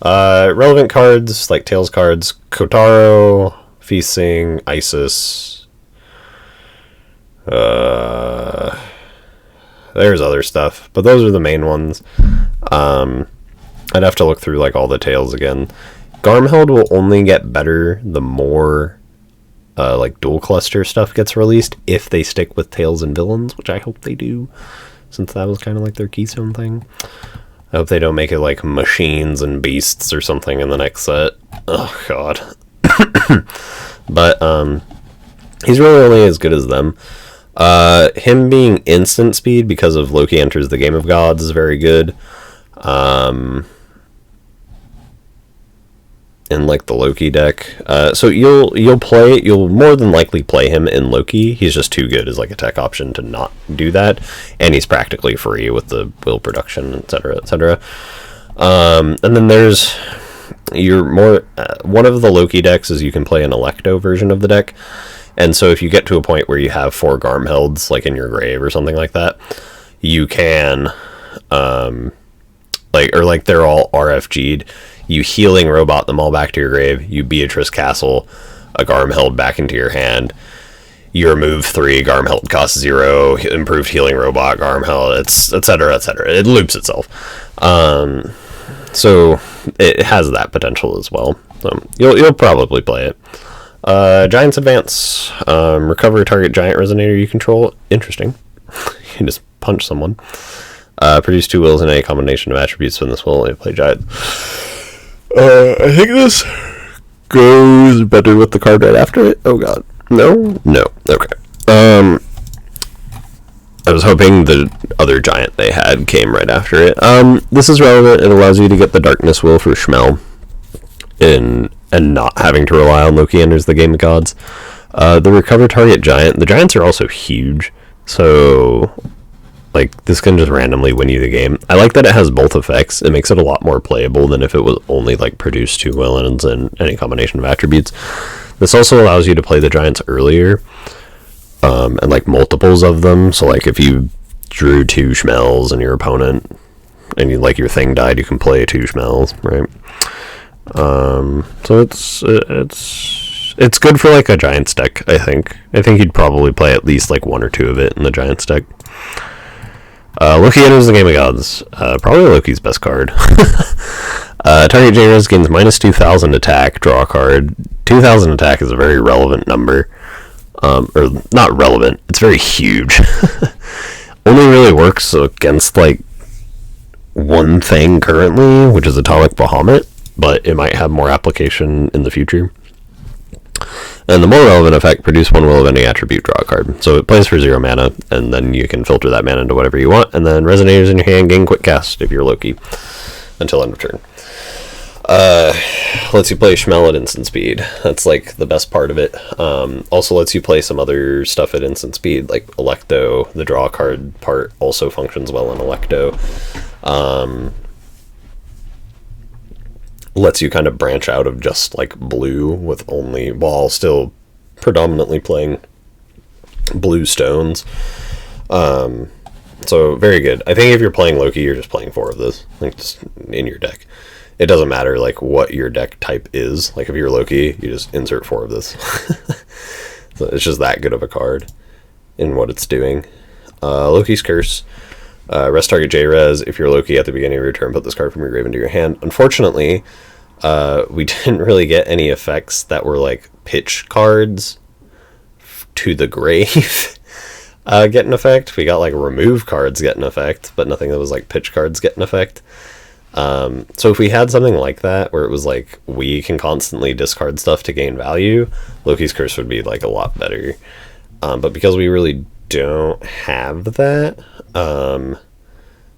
Relevant cards, like Tails cards, Kotaro, Feasting, Isis. There's other stuff, but those are the main ones. I'd have to look through like all the Tails again. Garmheld will only get better the more like dual cluster stuff gets released, if they stick with Tails and villains, which I hope they do, since that was kind of like their keystone thing. I hope they don't make it like machines and beasts or something in the next set. Oh god. But he's really only as good as them. Him being instant speed because of Loki enters the Game of Gods is very good. In like the Loki deck, so you'll more than likely play him in Loki. He's just too good as like a tech option to not do that, and he's practically free with the will production, etc., etc. And then there's one of the Loki decks is you can play an Electo version of the deck, and so if you get to a point where you have 4 Garmhelds like in your grave or something like that, you can like they're all RFG'd. You healing robot them all back to your grave. You Beatrice Castle a Garmheld back into your hand. You remove 3, Garmheld costs 0, improved healing robot, Garmheld, etc., etc. It loops itself. So it has that potential as well. So you'll probably play it. Giant's Advance. Recover a target giant resonator you control. Interesting. You can just punch someone. Produce 2 wills in any combination of attributes when this will only play giant. I think this goes better with the card right after it. Oh god. No? No. Okay. I was hoping the other giant they had came right after it. This is relevant. It allows you to get the Darkness Will for Schmel and not having to rely on Loki enters the Game of Gods. The recover target giant. The giants are also huge, so like this can just randomly win you the game. I like that it has both effects. It makes it a lot more playable than if it was only like produce 2 villains and any combination of attributes. This also allows you to play the giants earlier, and like multiples of them. So like if you drew 2 Schmells and your opponent and you like your thing died, you can play 2 Schmells, right? So it's good for like a giants deck. I think you'd probably play at least like 1 or 2 of it in the giants deck. Loki enters the Game of Gods. Probably Loki's best card. Target J-Res gains minus 2,000 attack, draw a card. 2,000 attack is a very relevant number. Or not relevant, it's very huge. Only really works against like one thing currently, which is Atomic Bahamut, but it might have more application in the future. And the more relevant effect, produce 1 will of any attribute, draw a card. So it plays for 0 mana, and then you can filter that mana into whatever you want, and then resonators in your hand gain quick cast if you're Loki until end of turn. Lets you play Schmel at instant speed. That's like the best part of it. Also lets you play some other stuff at instant speed, like Electo. The draw card part also functions well in Electo. Lets you kind of branch out of just like blue with only, while still predominantly playing blue stones. So very good. I think if you're playing Loki, you're just playing 4 of this, like just in your deck. It doesn't matter like what your deck type is. Like if you're Loki, you just insert 4 of this. So it's just that good of a card in what it's doing. Loki's Curse. Rest target J-Res. If you're Loki at the beginning of your turn, put this card from your grave into your hand. Unfortunately, we didn't really get any effects that were like pitch cards to the grave get an effect. We got like remove cards get an effect, but nothing that was like pitch cards get an effect. So if we had something like that, where it was like we can constantly discard stuff to gain value, Loki's Curse would be like a lot better. But because we really don't have that,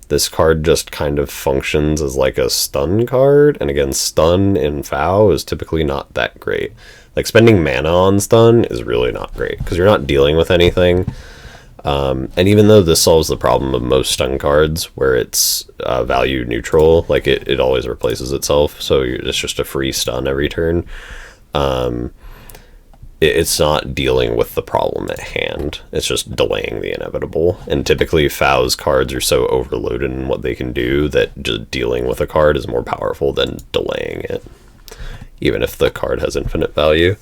this card just kind of functions as like a stun card, and again, stun in FAO is typically not that great. Like, spending mana on stun is really not great, because you're not dealing with anything. And even though this solves the problem of most stun cards, where it's value neutral, like it always replaces itself, so it's just a free stun every turn, it's not dealing with the problem at hand. It's just delaying the inevitable. And typically FAO's cards are so overloaded in what they can do that just dealing with a card is more powerful than delaying it, even if the card has infinite value.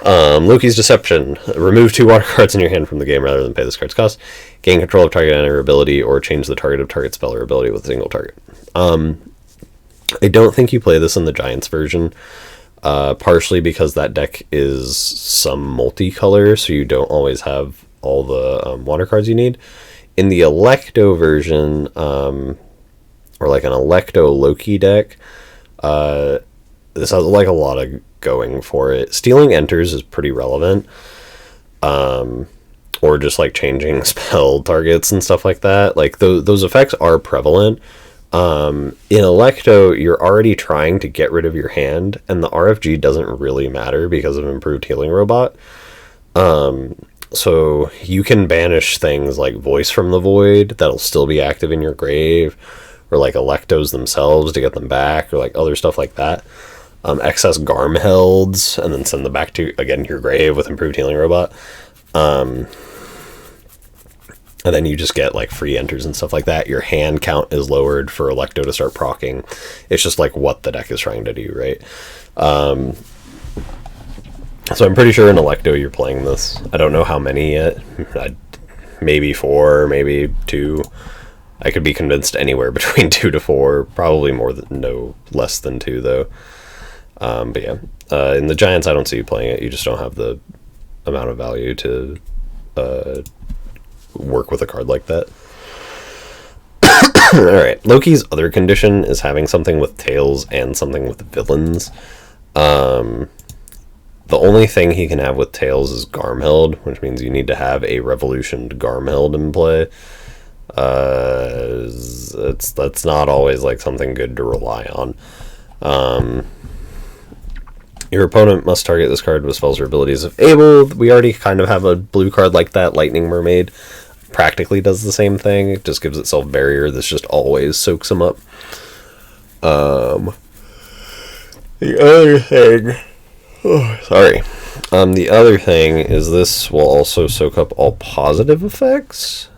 Loki's Deception. Remove 2 water cards in your hand from the game rather than pay this card's cost. Gain control of target enemy ability, or change the target of target spell or ability with a single target. I don't think you play this in the Giants version, partially because that deck is some multicolor, so you don't always have all the water cards you need. In the Electo version, or like an Electo Loki deck, this has like a lot of going for it. Stealing enters is pretty relevant, or just like changing spell targets and stuff like that. Like those effects are prevalent. In Electo, you're already trying to get rid of your hand, and the RFG doesn't really matter because of improved healing robot. So you can banish things like Voice from the Void that'll still be active in your grave, or like Electos themselves to get them back, or like other stuff like that. Excess Garmhelds, and then send them back to, again, your grave with improved healing robot. And then you just get like free enters and stuff like that. Your hand count is lowered for Electo to start proccing. It's just like what the deck is trying to do, right? So I'm pretty sure in Electo you're playing this. I don't know how many yet. Maybe 4, maybe 2. I could be convinced anywhere between 2 to 4. Probably less than 2 though. But yeah, in the Giants, I don't see you playing it. You just don't have the amount of value to work with a card like that. Alright, Loki's other condition is having something with tails and something with villains. The only thing he can have with tails is Garmheld, which means you need to have a revolutioned Garmheld in play. That's not always like something good to rely on. Your opponent must target this card with spells or abilities if able. We already kind of have a blue card like that. Lightning Mermaid practically does the same thing. It just gives itself barrier. This just always soaks them up. The other thing... the other thing is this will also soak up all positive effects,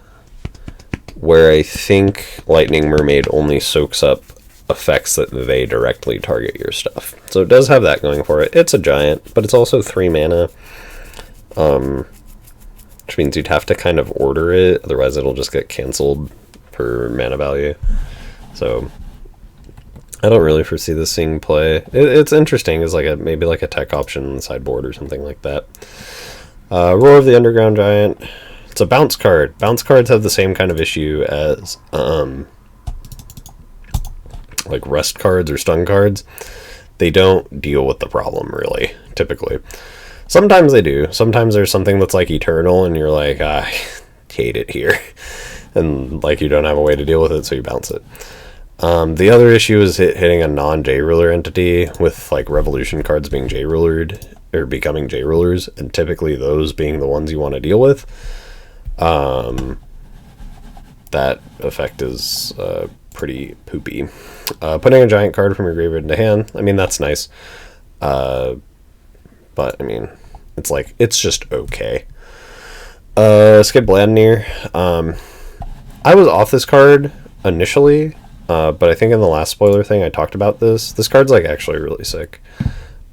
where I think Lightning Mermaid only soaks up effects that they directly target your stuff. So it does have that going for it. It's a giant, but it's also 3 mana, which means you'd have to kind of order it, otherwise it'll just get cancelled per mana value. So I don't really foresee this seeing play. It's interesting as like maybe like a tech option in the sideboard or something like that. Roar of the Underground Giant. It's a bounce card. Bounce cards have the same kind of issue as like rest cards or stun cards. They don't deal with the problem really, typically. Sometimes they do. Sometimes there's something that's like eternal and you're like, I hate it here. And like you don't have a way to deal with it, so you bounce it. The other issue is hitting a non-J-ruler entity with like revolution cards being J-rulered or becoming J-rulers, and typically those being the ones you want to deal with. That effect is pretty poopy. Putting a giant card from your graveyard into hand, I mean, that's nice. But I mean, it's like, it's just okay. Skip Vladimir. I was off this card initially, but I think in the last spoiler thing I talked about this. This card's like actually really sick.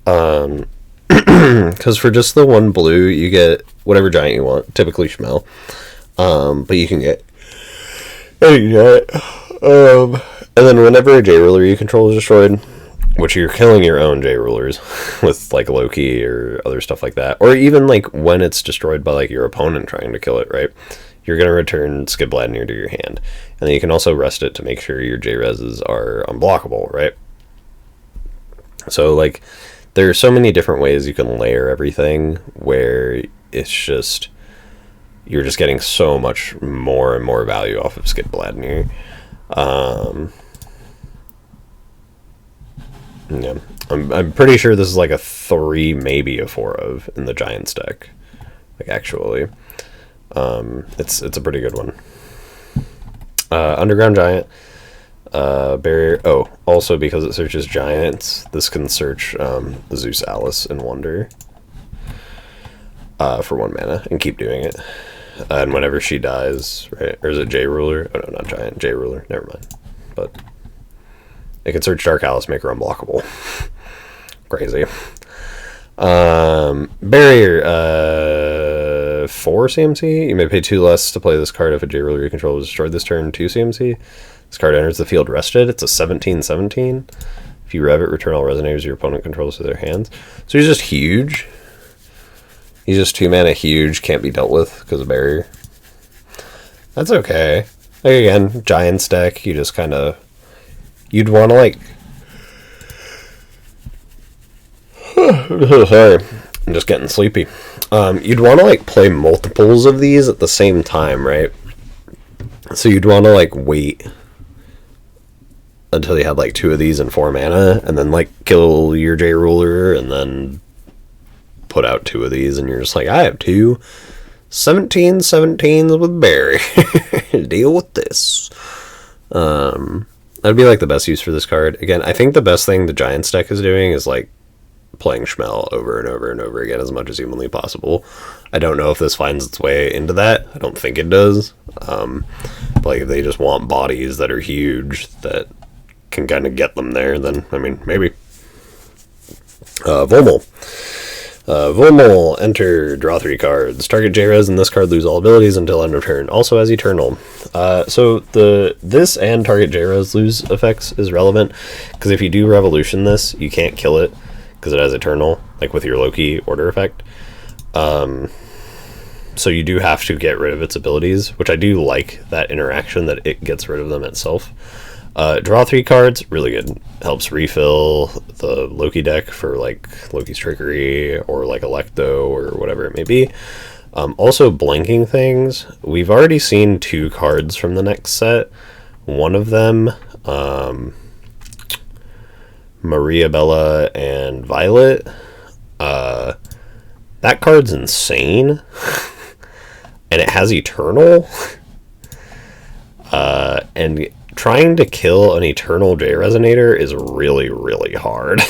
Because for just the 1 blue, you get whatever giant you want, typically Shmel. But you can get any giant. And then whenever a J-ruler you control is destroyed, which you're killing your own J-rulers with like Loki or other stuff like that, or even like when it's destroyed by like your opponent trying to kill it, right? You're going to return Skip Vladimir to your hand. And then you can also rest it to make sure your J-reses are unblockable, right? So like, there are so many different ways you can layer everything where it's just, you're just getting so much more and more value off of Skip Vladimir. Yeah, I'm pretty sure this is like a 3, maybe a 4 of in the Giants deck. Like, actually, it's a pretty good one. Underground Giant, barrier. Oh, also because it searches giants, this can search Zeus, Alice, and Wonder for 1 mana and keep doing it. And whenever she dies, right? Or is it J Ruler? Oh no, not Giant. J Ruler. Never mind. But it can search Dark Alice, make her unblockable. Crazy. Barrier, 4 CMC. You may pay 2 less to play this card if a J Ruler you control is destroyed this turn, 2 CMC. This card enters the field rested. It's a 17/17. If you rev it, return all resonators your opponent controls to their hands. So he's just huge. He's just 2 mana huge, can't be dealt with because of barrier. That's okay. Like, again, Giants deck, you just kind of... You'd want to, like... Sorry, I'm just getting sleepy. You'd want to, like, play multiples of these at the same time, right? So you'd want to, like, wait until you had, like, 2 of these and 4 mana, and then, like, kill your J Ruler, and then put out 2 of these, and you're just like, I have 2 17/17s with Barry. Deal with this. That'd be like the best use for this card. Again, I think the best thing the Giants deck is doing is like playing Schmel over and over and over again as much as humanly possible. I don't know if this finds its way into that. I don't think it does. But like if they just want bodies that are huge that can kind of get them there, then I mean maybe. Vulmo. Vulmo, enter, draw 3 cards. Target J-Res and this card lose all abilities until end of turn. Also has Eternal. So this and target J-Res lose effects is relevant, because if you do Revolution this, you can't kill it, because it has Eternal, like with your Loki order effect. So you do have to get rid of its abilities, which I do like that interaction, that it gets rid of them itself. Draw 3 cards, really good. Helps refill the Loki deck for like Loki's Trickery or like Electo or whatever it may be. Also blanking things. We've already seen 2 cards from the next set. One of them, Maria Bella and Violet. That card's insane. And it has Eternal. And trying to kill an Eternal J-Resonator is really, really hard.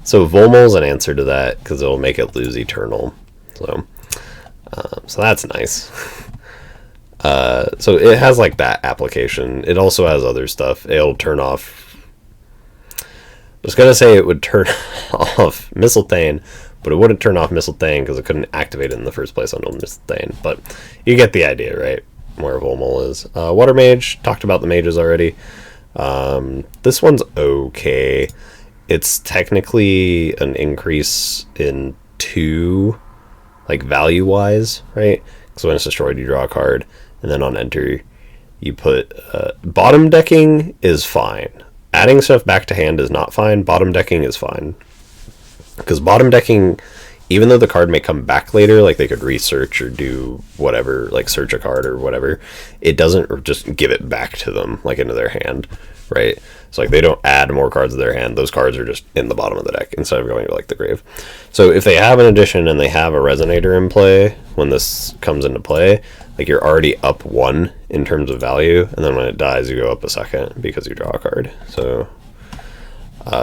So Vulmo's an answer to that, because it'll make it lose Eternal. So that's nice. So it has like that application. It also has other stuff. It'll turn off... I was going to say it would turn off Mistletoe, but it wouldn't turn off Mistletoe because it couldn't activate it in the first place on Mistletoe. But you get the idea, right? Where Vulmo is. Water Mage, talked about the mages already. This one's okay. It's technically an increase in 2, like value-wise, right? Because when it's destroyed, you draw a card, and then on enter, you put... bottom decking is fine. Adding stuff back to hand is not fine. Bottom decking is fine. Because bottom decking... Even though the card may come back later, like they could research or do whatever, like search a card or whatever, it doesn't just give it back to them, like into their hand, right? So like they don't add more cards to their hand. Those cards are just in the bottom of the deck instead of going to like the grave. So if they have an addition and they have a Resonator in play when this comes into play, like you're already up 1 in terms of value, and then when it dies, you go up a 2nd because you draw a card. So...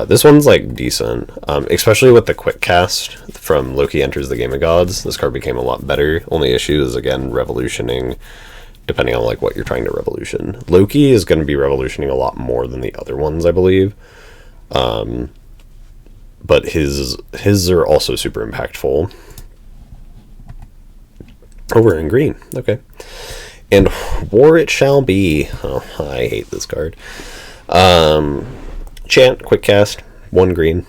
this one's like decent, especially with the quick cast from Loki Enters the Game of Gods. This card became a lot better. Only issue is, again, revolutioning, depending on like what you're trying to revolution. Loki is going to be revolutioning a lot more than the other ones, I believe. But his are also super impactful. Oh, we're in green. Okay. And War It Shall Be. Oh, I hate this card. Chant, quick cast, 1 green.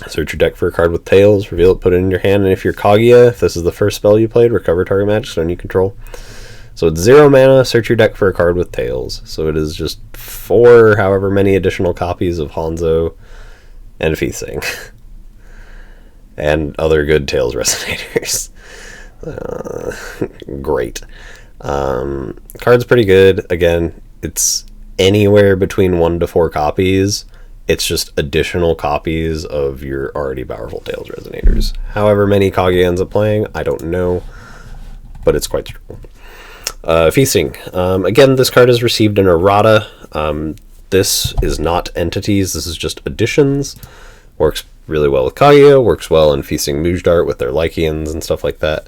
Search your deck for a card with tails, reveal it, put it in your hand, and if you're Kaguya, if this is the first spell you played, recover target magic stone you control. So it's 0 mana, search your deck for a card with tails. So it is just 4, however many additional copies of Hanzo and Feasting. And other good tails resonators. Great. Card's pretty good. Again, it's anywhere between 1 to 4 copies. It's just additional copies of your already powerful Tails Resonators. However many Kaguya ends up playing, I don't know, but it's quite strong. Feasting. Again, this card is received in errata. This is not entities, this is just additions. Works really well with Kaguya, works well in Feasting Mujdart with their Lycians and stuff like that.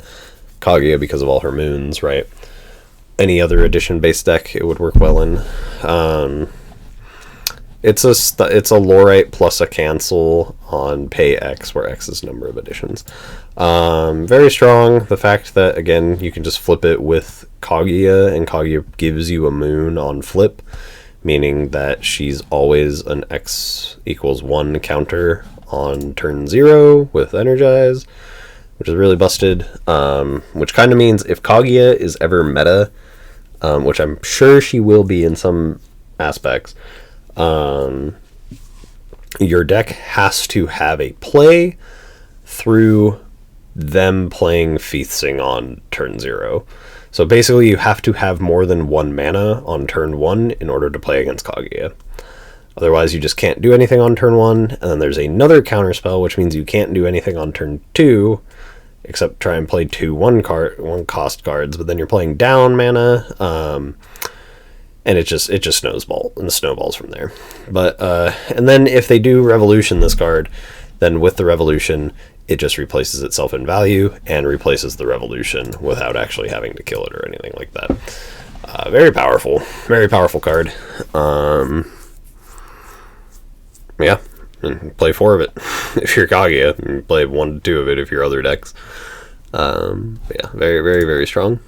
Kaguya because of all her moons, right? Any other addition-based deck it would work well in. It's a Lorite plus a cancel on pay X, where X is number of additions. Very strong. The fact that, again, you can just flip it with Kaguya, and Kaguya gives you a moon on flip, meaning that she's always an X equals 1 counter on turn 0 with Energize, which is really busted. Which kind of means if Kaguya is ever meta, which I'm sure she will be in some aspects, your deck has to have a play through them playing Feasting on turn 0. So basically you have to have more than 1 mana on turn 1 in order to play against Kaguya. Otherwise you just can't do anything on turn 1, and then there's another counterspell, which means you can't do anything on turn 2, except try and play 2 1-cost cards, but then you're playing down mana, and it just snowballs from there. But and then if they do Revolution this card, then with the Revolution, it just replaces itself in value and replaces the Revolution without actually having to kill it or anything like that. Very powerful card. Yeah, and play 4 of it if you're Kaguya, and play 1 to 2 of it if you're other decks. Yeah, very strong.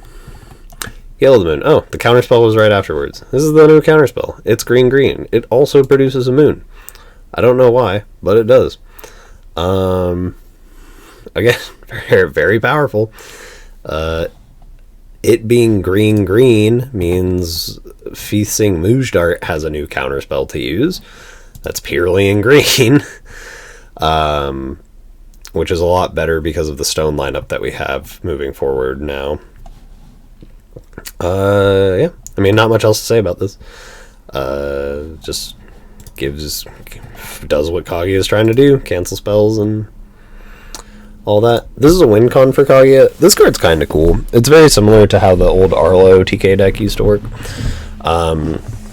Gale of the Moon. Oh, the counterspell was right afterwards. This is the new counterspell. It's green. It also produces a moon. I don't know why, but it does. Again, very powerful. It being green means Feasting Mujdart has a new counterspell to use. That's purely in green. Which is a lot better because of the stone lineup that we have moving forward now. Yeah, I mean, not much else to say about this. Just does what Kaguya is trying to do, cancel spells and all that. This is a win con for Kaguya. This card's kind of cool. It's very similar to how the old Arlo TK deck used to work.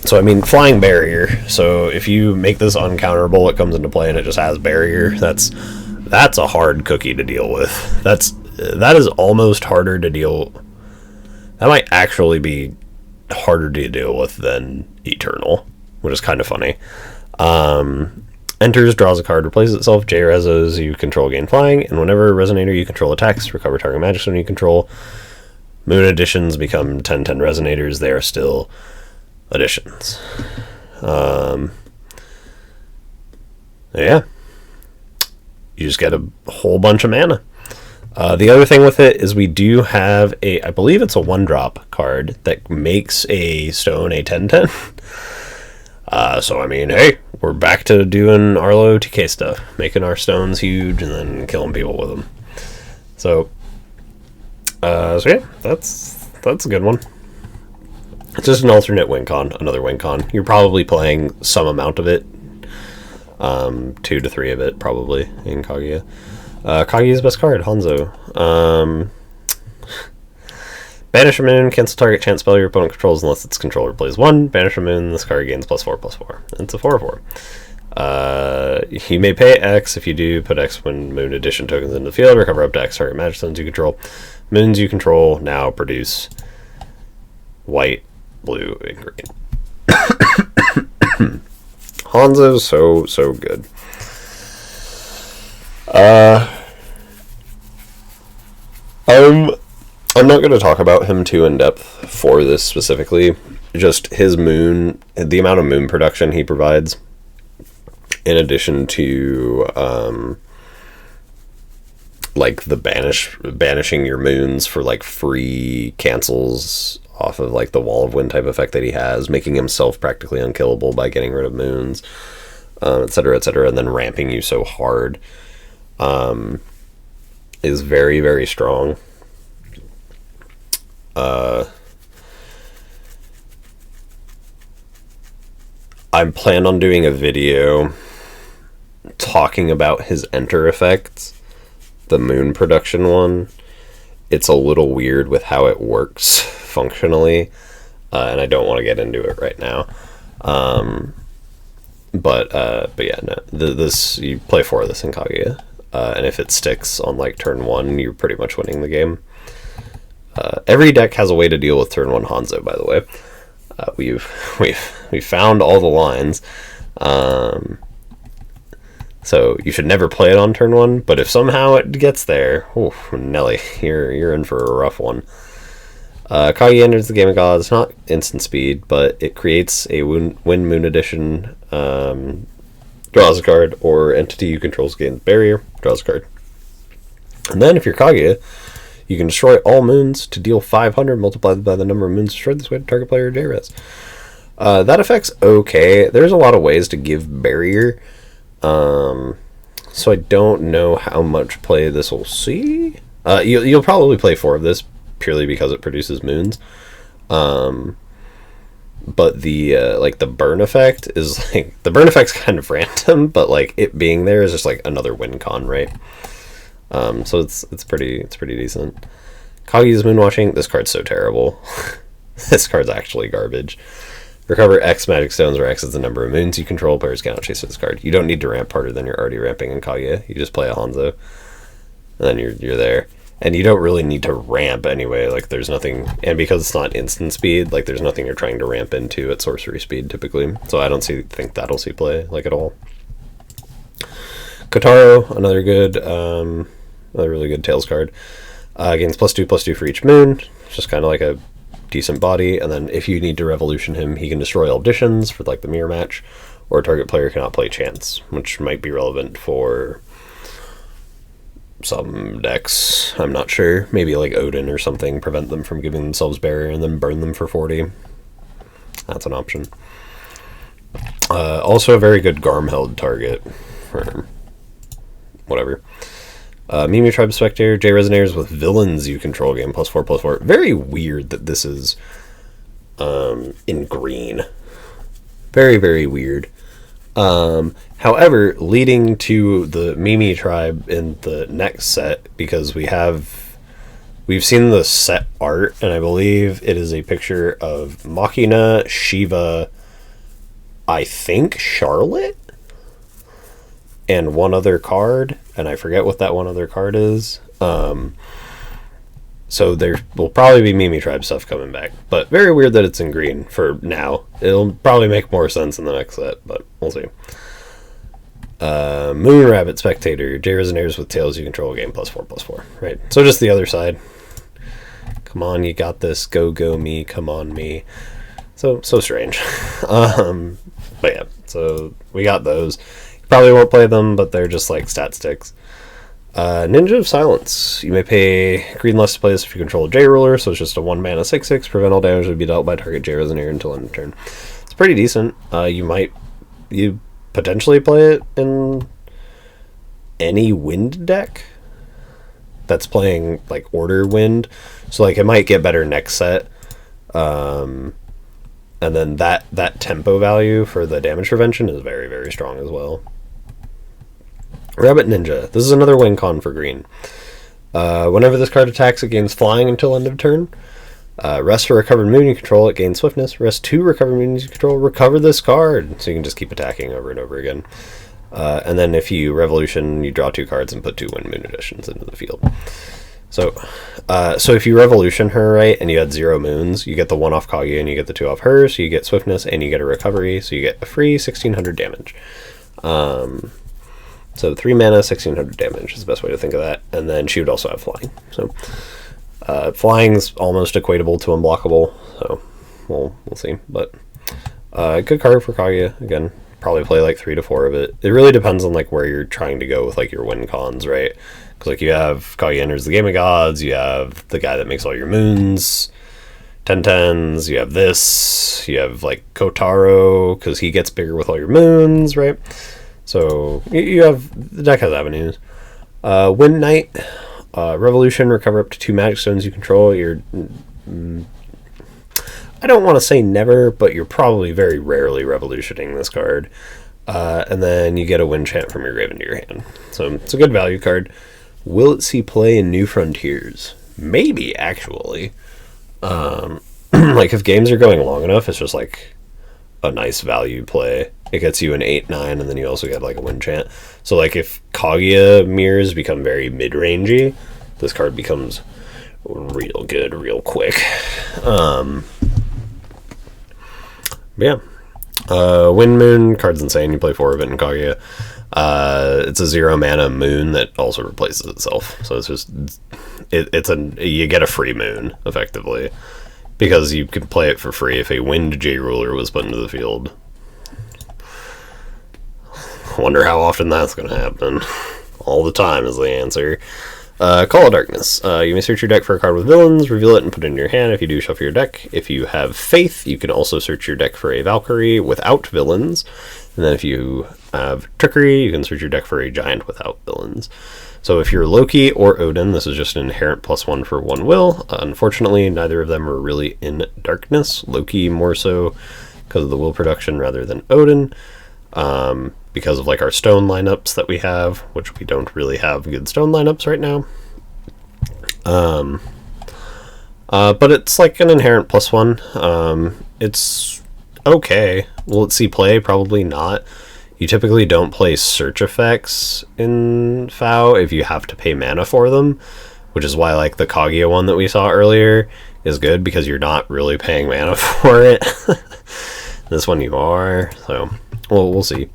So I mean, flying barrier. So if you make this uncounterable, it comes into play and it just has barrier. That's a hard cookie to deal with. That is almost harder to deal. That might actually be harder to deal with than Eternal, which is kind of funny. Enters, draws a card, replaces itself. J-Rezos you control gain flying, and whenever a Resonator you control attacks, recover target magic stone you control. Moon additions become 10/10 Resonators. They are still additions. Yeah. You just get a whole bunch of mana. The other thing with it is we do have I believe it's a 1-drop card that makes a stone a 10/10. So I mean, hey, we're back to doing Arlo TK stuff, making our stones huge and then killing people with them. So yeah, that's a good one. It's just an alternate win con, another win con. You're probably playing some amount of it, 2 to 3 of it probably in Kaguya. Kaguya's best card, Hanzo. Banish a Moon, cancel target chance spell your opponent controls unless its controller plays 1. Banish a Moon, this card gains +4/+4. It's a 4/4. You may pay X. If you do, put X when Moon addition tokens into the field. Recover up to X target magic stones you control. Moons you control now produce white, blue, and green. Hanzo's so good. I'm not going to talk about him too in depth for this specifically. Just his moon, the amount of moon production he provides, in addition to like the banishing your moons for like free cancels off of like the Wall of Wind type effect that he has, making himself practically unkillable by getting rid of moons, etc., and then ramping you so hard, is very strong. I'm planning on doing a video talking about his enter effects, the moon production one. It's a little weird with how it works functionally, and I don't want to get into it right now. But yeah, no. This, you play 4 of this in Kaguya, and if it sticks on like turn 1, you're pretty much winning the game. Every deck has a way to deal with turn 1 Hanzo, by the way. We've found all the lines. So you should never play it on turn 1, but if somehow it gets there, oof, Nelly, you're in for a rough one. Kage enters the Game of Gods, not instant speed, but it creates a Wind Moon Edition, draws a card, or entity you control gains barrier, draws a card. And then if you're Kaguya, you can destroy all moons to deal 500 multiplied by the number of moons destroyed this way to target player JRES. That effect's okay. There's a lot of ways to give barrier. So I don't know how much play this will see. You'll probably play 4 of this purely because it produces moons. But the like the burn effect is like, the burn effect's kind of random, but like it being there is just like another win con, right? So it's pretty decent. Kaguya's Moonwashing. This card's so terrible. This card's actually garbage. Recover X magic stones, where X is the number of moons you control. Players cannot chase this card. You don't need to ramp harder than you're already ramping in Kaguya. You just play a Hanzo, and then you're there. And you don't really need to ramp anyway. Like there's nothing, and because it's not instant speed, like there's nothing you're trying to ramp into at sorcery speed typically. So I don't think that'll see play like at all. Kotaro, another really good Tails card. Gains +2/+2 for each moon. It's just kind of like a decent body, and then if you need to revolution him, he can destroy all additions for like the mirror match, or target player cannot play chance, which might be relevant for some decks. I'm not sure. Maybe like Odin or something, prevent them from giving themselves barrier and then burn them for 40. That's an option. Also a very good Garm held target for whatever. Mimi Tribe Spectator, J Resonators with villains you control, game +4/+4. Very weird that this is in green. Very, very weird. However, leading to the Mimi Tribe in the next set, because we've seen the set art, and I believe it is a picture of Machina, Shiva, I think Charlotte, and one other card, and I forget what that one other card is. So there will probably be Mimi Tribe stuff coming back, but very weird that it's in green for now. It'll probably make more sense in the next set, but we'll see. Moon Rabbit Spectator, J Resonators with tails you control, game +4/+4. Right, so just the other side. Come on, you got this. Go me. Come on me. So strange. But yeah, so we got those. Probably won't play them, but they're just like stat sticks. Ninja of Silence. You may pay green less to play this if you control a J ruler, so it's just a 1 mana 6/6. Prevent all damage to be dealt by target J Resonator until end of turn. It's pretty decent. You potentially play it in any wind deck that's playing like Order Wind, so like it might get better next set. And then that tempo value for the damage prevention is very, very strong as well. Rabbit Ninja. This is another win con for green. Whenever this card attacks, it gains flying until end of turn. Rest for recovered moon you control, it gains swiftness. Rest 2 recovered moons you control, recover this card. So you can just keep attacking over and over again. And then if you revolution, you draw 2 cards and put 2 Wind Moon Editions into the field. So if you revolution her, right, and you had 0 moons, you get the 1 off Kaguya and you get the 2 off her, so you get swiftness and you get a recovery, so you get a free 1600 damage. So 3 mana, 1600 damage is the best way to think of that. And then she would also have flying. So flying's almost equatable to unblockable, so we'll see. But good card for Kaguya. Again, probably play like 3 to 4 of it. It really depends on like where you're trying to go with like your win cons, right? Because like you have Kaguya enters the Game of Gods, you have the guy that makes all your moons, 10/10s, you have this, you have like Kotaro, because he gets bigger with all your moons, right? So you have, the deck has avenues. Wind Knight, Revolution, recover up to 2 magic stones you control. I don't want to say never, but you're probably very rarely revolutioning this card. And then you get a wind chant from your grave into your hand. So it's a good value card. Will it see play in New Frontiers? Maybe, actually. Like, if games are going long enough, it's just like a nice value play. It gets you an 8-9, and then you also get like a wind chant. So like, if Kaguya mirrors become very mid-rangey, this card becomes real good real quick. Yeah. Wind Moon, card's insane. You play 4 of it in Kaguya. It's a 0 mana moon that also replaces itself. So it's just, you get a free moon, effectively. Because you can play it for free if a Wind J Ruler was put into the field. I wonder how often that's going to happen. All the time is the answer. Call of Darkness. You may search your deck for a card with villains, reveal it, and put it in your hand. If you do, shuffle your deck. If you have Faith, you can also search your deck for a Valkyrie without villains. And then if you have Trickery, you can search your deck for a Giant without villains. So if you're Loki or Odin, this is just an inherent +1 for 1 will. Unfortunately, neither of them are really in Darkness. Loki more so because of the will production rather than Odin. Because of like our stone lineups that we have, which we don't really have good stone lineups right now. But it's like an inherent +1. It's okay. Will it see play? Probably not. You typically don't play search effects in FAO if you have to pay mana for them, which is why like the Kaguya one that we saw earlier is good, because you're not really paying mana for it. This one you are, so we'll see.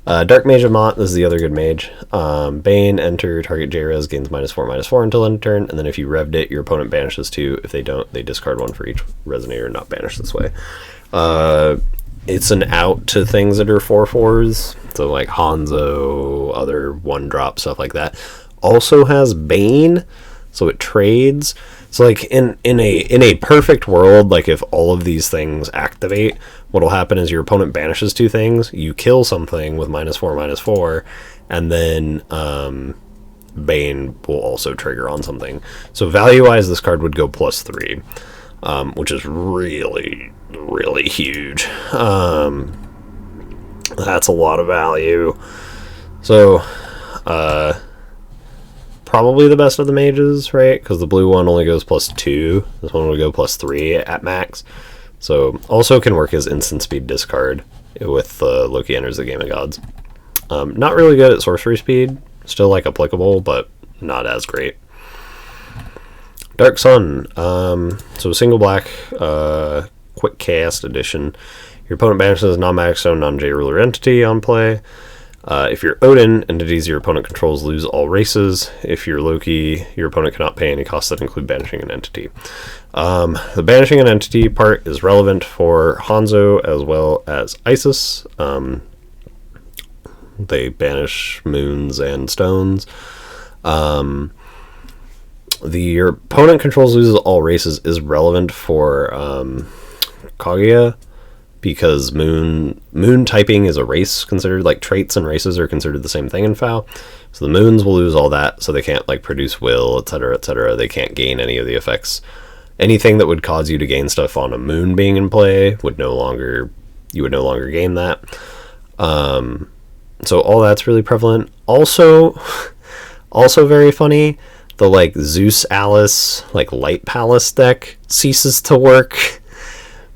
Dark Mage of Mott, this is the other good mage. Bane, enter, target J-Res, gains -4/-4 until end of turn, and then if you revved it, your opponent banishes 2. If they don't, they discard 1 for each resonator, not banished this way. It's an out to things that are 4/4s, so like Hanzo, other 1-drop, stuff like that. Also has Bane, so it trades. So like in a perfect world, like if all of these things activate, what'll happen is your opponent banishes 2 things, you kill something with -4/-4, and then Bane will also trigger on something. So value-wise, this card would go +3, which is really, really huge. That's a lot of value. So, probably the best of the mages, right? Because the blue one only goes +2. This one will go +3 at max. So, also can work as instant speed discard with Loki enters the Game of Gods. Not really good at sorcery speed. Still, like, applicable, but not as great. Dark Sun. So, single black, quick cast edition. Your opponent banishes a non-magic stone, non-J-Ruler entity on play. If you're Odin, entities your opponent controls lose all races. If you're Loki, your opponent cannot pay any costs that include banishing an entity. The banishing an entity part is relevant for Hanzo as well as Isis. They banish moons and stones. Your opponent controls loses all races is relevant for Kaguya, because moon typing is a race considered, like traits and races are considered the same thing in FAO. So the moons will lose all that, so they can't like produce will, etc., etc. They can't gain any of the effects. Anything that would cause you to gain stuff on a moon being in play would no longer gain that. So all that's really prevalent. Also very funny, the like Zeus Alice like Light Palace deck ceases to work,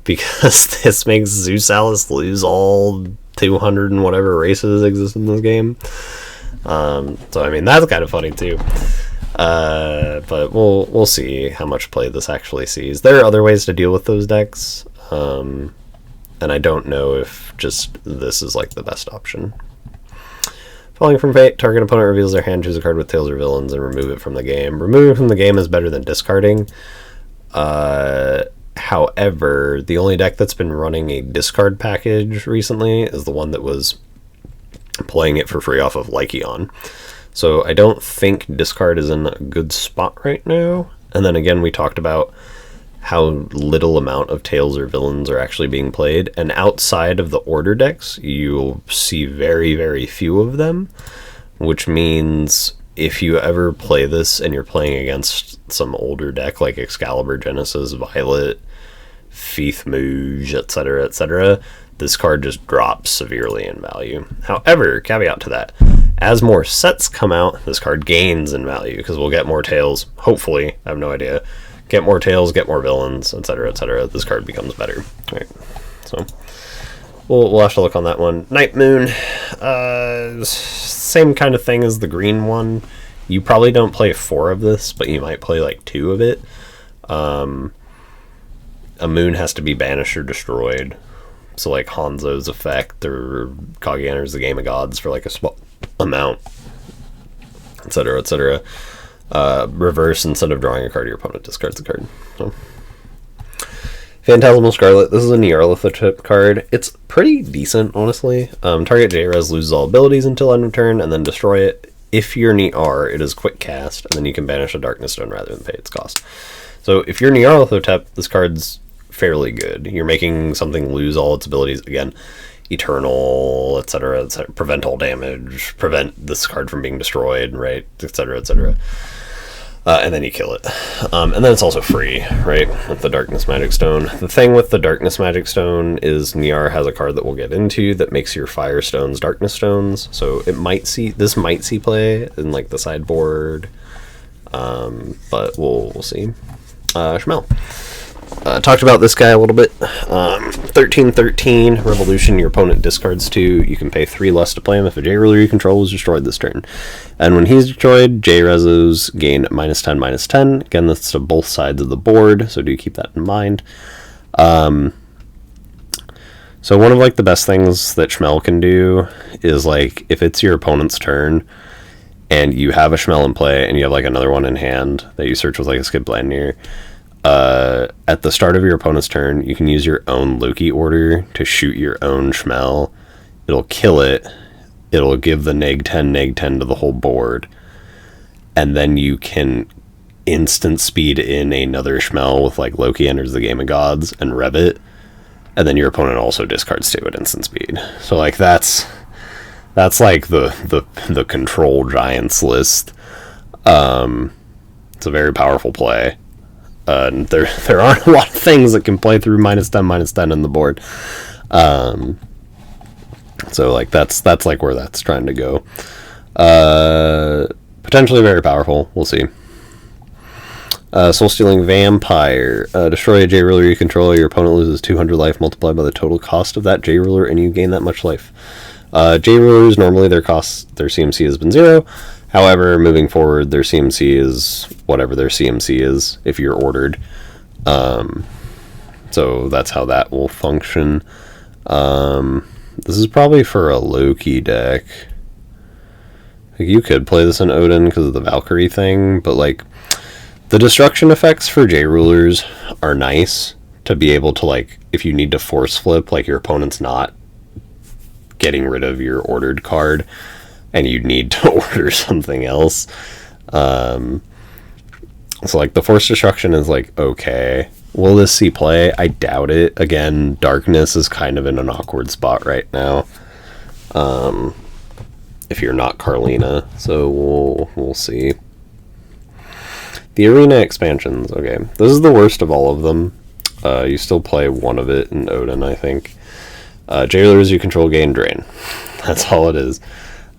because this makes Zeus Alice lose all 200 and whatever races exist in this game. So I mean, that's kind of funny too. But we'll see how much play this actually sees. There are other ways to deal with those decks, and I don't know if just this is like the best option. Falling from Fate, target opponent reveals their hand, choose a card with tails or villains, and remove it from the game. Removing it from the game is better than discarding. However, the only deck that's been running a discard package recently is the one that was playing it for free off of Lycion. So I don't think discard is in a good spot right now. And then again, we talked about how little amount of tails or villains are actually being played. And outside of the order decks, you'll see very, very few of them, which means if you ever play this and you're playing against some older deck like Excalibur, Genesis, Violet, Faith, Mage, etc., etc., this card just drops severely in value. However, caveat to that, as more sets come out, this card gains in value, because we'll get more tails, hopefully, I have no idea. Get more tails, get more villains, etc., etc. This card becomes better. Right. So we'll have to look on that one. Night Moon, same kind of thing as the green one. You probably don't play 4 of this, but you might play like 2 of it. A moon has to be banished or destroyed. So like Hanzo's effect, or Kage enters the Game of Gods for like a small amount, etc., etc. Reverse, instead of drawing a card, your opponent discards the card. So. Phantasmal Scarlet, this is a Nyarlathotep card. It's pretty decent, honestly. Target J-Res loses all abilities until end of turn, and then destroy it. If you're Nyar, it is quick cast, and then you can banish a Darkness Stone rather than pay its cost. So if you're Nyarlathotep, this card's fairly good. You're making something lose all its abilities, again, eternal, etc., etc., prevent all damage, prevent this card from being destroyed, right, etc., etc. And then you kill it. And then it's also free, right, with the Darkness Magic Stone. The thing with the Darkness Magic Stone is Nyar has a card that we'll get into that makes your Fire Stones Darkness Stones, so this might see play in like the sideboard, but we'll see. Shmel. Talked about this guy a little bit. 13-13, Revolution, your opponent discards 2. You can pay 3 less to play him if a J-Ruler you control is destroyed this turn. And when he's destroyed, J-Resos gain -10/-10. Again, that's to both sides of the board, so do keep that in mind. So one of like the best things that Shmel can do is like, if it's your opponent's turn, and you have a Shmel in play, and you have like another one in hand that you search with like a Skip Land near, at the start of your opponent's turn, you can use your own Loki order to shoot your own Shmel. It'll kill it. It'll give the -10 to the whole board. And then you can instant speed in another Shmel with like Loki enters the Game of Gods and rev it. And then your opponent also discards 2 at instant speed. So like that's like the control giants list. It's a very powerful play. There aren't a lot of things that can play through -10/-10 in the board. So like that's like where that's trying to go. Potentially very powerful. We'll see. Soul Stealing Vampire. Destroy a J-Ruler you control. Your opponent loses 200 life multiplied by the total cost of that J-Ruler, and you gain that much life. J-Rulers, normally their CMC has been 0. However, moving forward, their CMC is whatever their CMC is, if you're ordered. So that's how that will function. This is probably for a Loki deck. Like, you could play this in Odin because of the Valkyrie thing, but like, the destruction effects for J-Rulers are nice to be able to, like, if you need to force flip, like your opponent's not getting rid of your ordered card, and you need to order something else. So like the force destruction is like, okay, will this see play? I doubt it. Again, darkness is kind of in an awkward spot right now. If you're not Carlina, so we'll see. The arena expansions, okay, this is the worst of all of them. You still play one of it in Odin, I think. Jailers you control gain drain. That's all it is.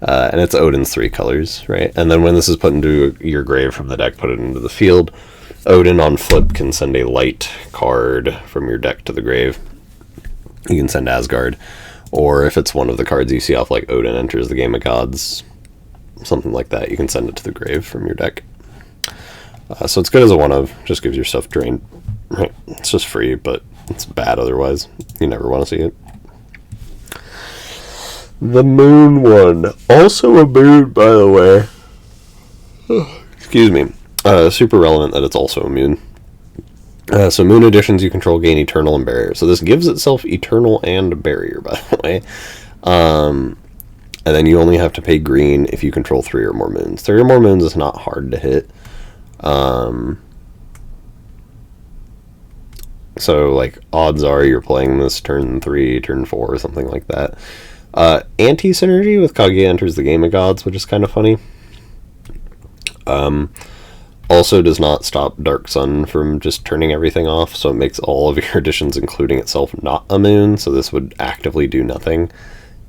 And it's Odin's 3 colors, right? And then when this is put into your grave from the deck, put it into the field. Odin on flip can send a light card from your deck to the grave. You can send Asgard. Or if it's one of the cards you see off, like Odin enters the Game of Gods, something like that, you can send it to the grave from your deck. So it's good as a one-of, just gives your stuff drained. Right? It's just free, but it's bad otherwise. You never want to see it. The moon one. Also a moon, by the way. Excuse me. Super relevant that it's also a moon. So moon editions you control gain Eternal and Barrier. So this gives itself Eternal and Barrier, by the way. And then you only have to pay green if you control 3 or more moons. 3 or more moons is not hard to hit. So like odds are you're playing this turn 3, turn 4, or something like that. Anti-synergy with Kage enters the Game of Gods, which is kind of funny. Also does not stop Dark Sun from just turning everything off, so it makes all of your additions, including itself, not immune, so this would actively do nothing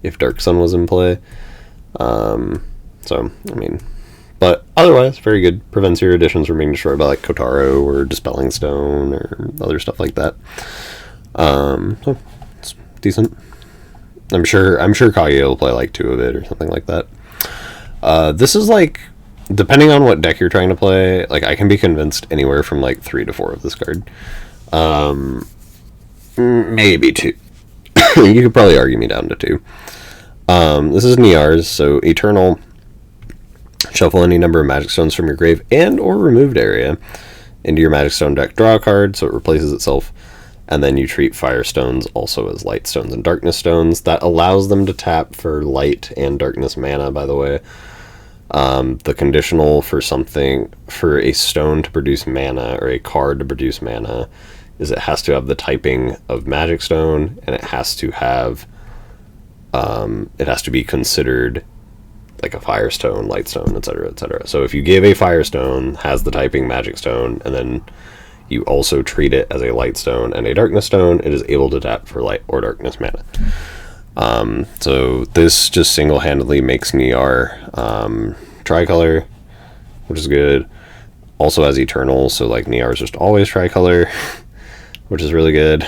if Dark Sun was in play. So, I mean, but otherwise, very good. Prevents your additions from being destroyed by, like, Kotaro or Dispelling Stone or other stuff like that. So, it's decent. I'm sure Kaguya will play, like, 2 of it or something like that. This is, like, depending on what deck you're trying to play, like, I can be convinced anywhere from, like, 3 to 4 of this card. Maybe 2. You could probably argue me down to 2. This is Niar's, so Eternal. Shuffle any number of Magic Stones from your grave and or removed area into your Magic Stone deck. Draw a card so it replaces itself, and then you treat Fire Stones also as Light Stones and Darkness Stones. That allows them to tap for Light and Darkness mana, by the way. The conditional for a stone to produce mana or a card to produce mana is it has to have the typing of Magic Stone, and it has to have be considered like a Fire Stone, Light Stone, etc., etc. So if you give a Fire Stone, has the typing Magic Stone, and then you also treat it as a Light Stone and a Darkness Stone, it is able to tap for Light or Darkness mana. So this just single-handedly makes Niar tricolor, which is good. Also has Eternal, so like Niar is just always tricolor, which is really good.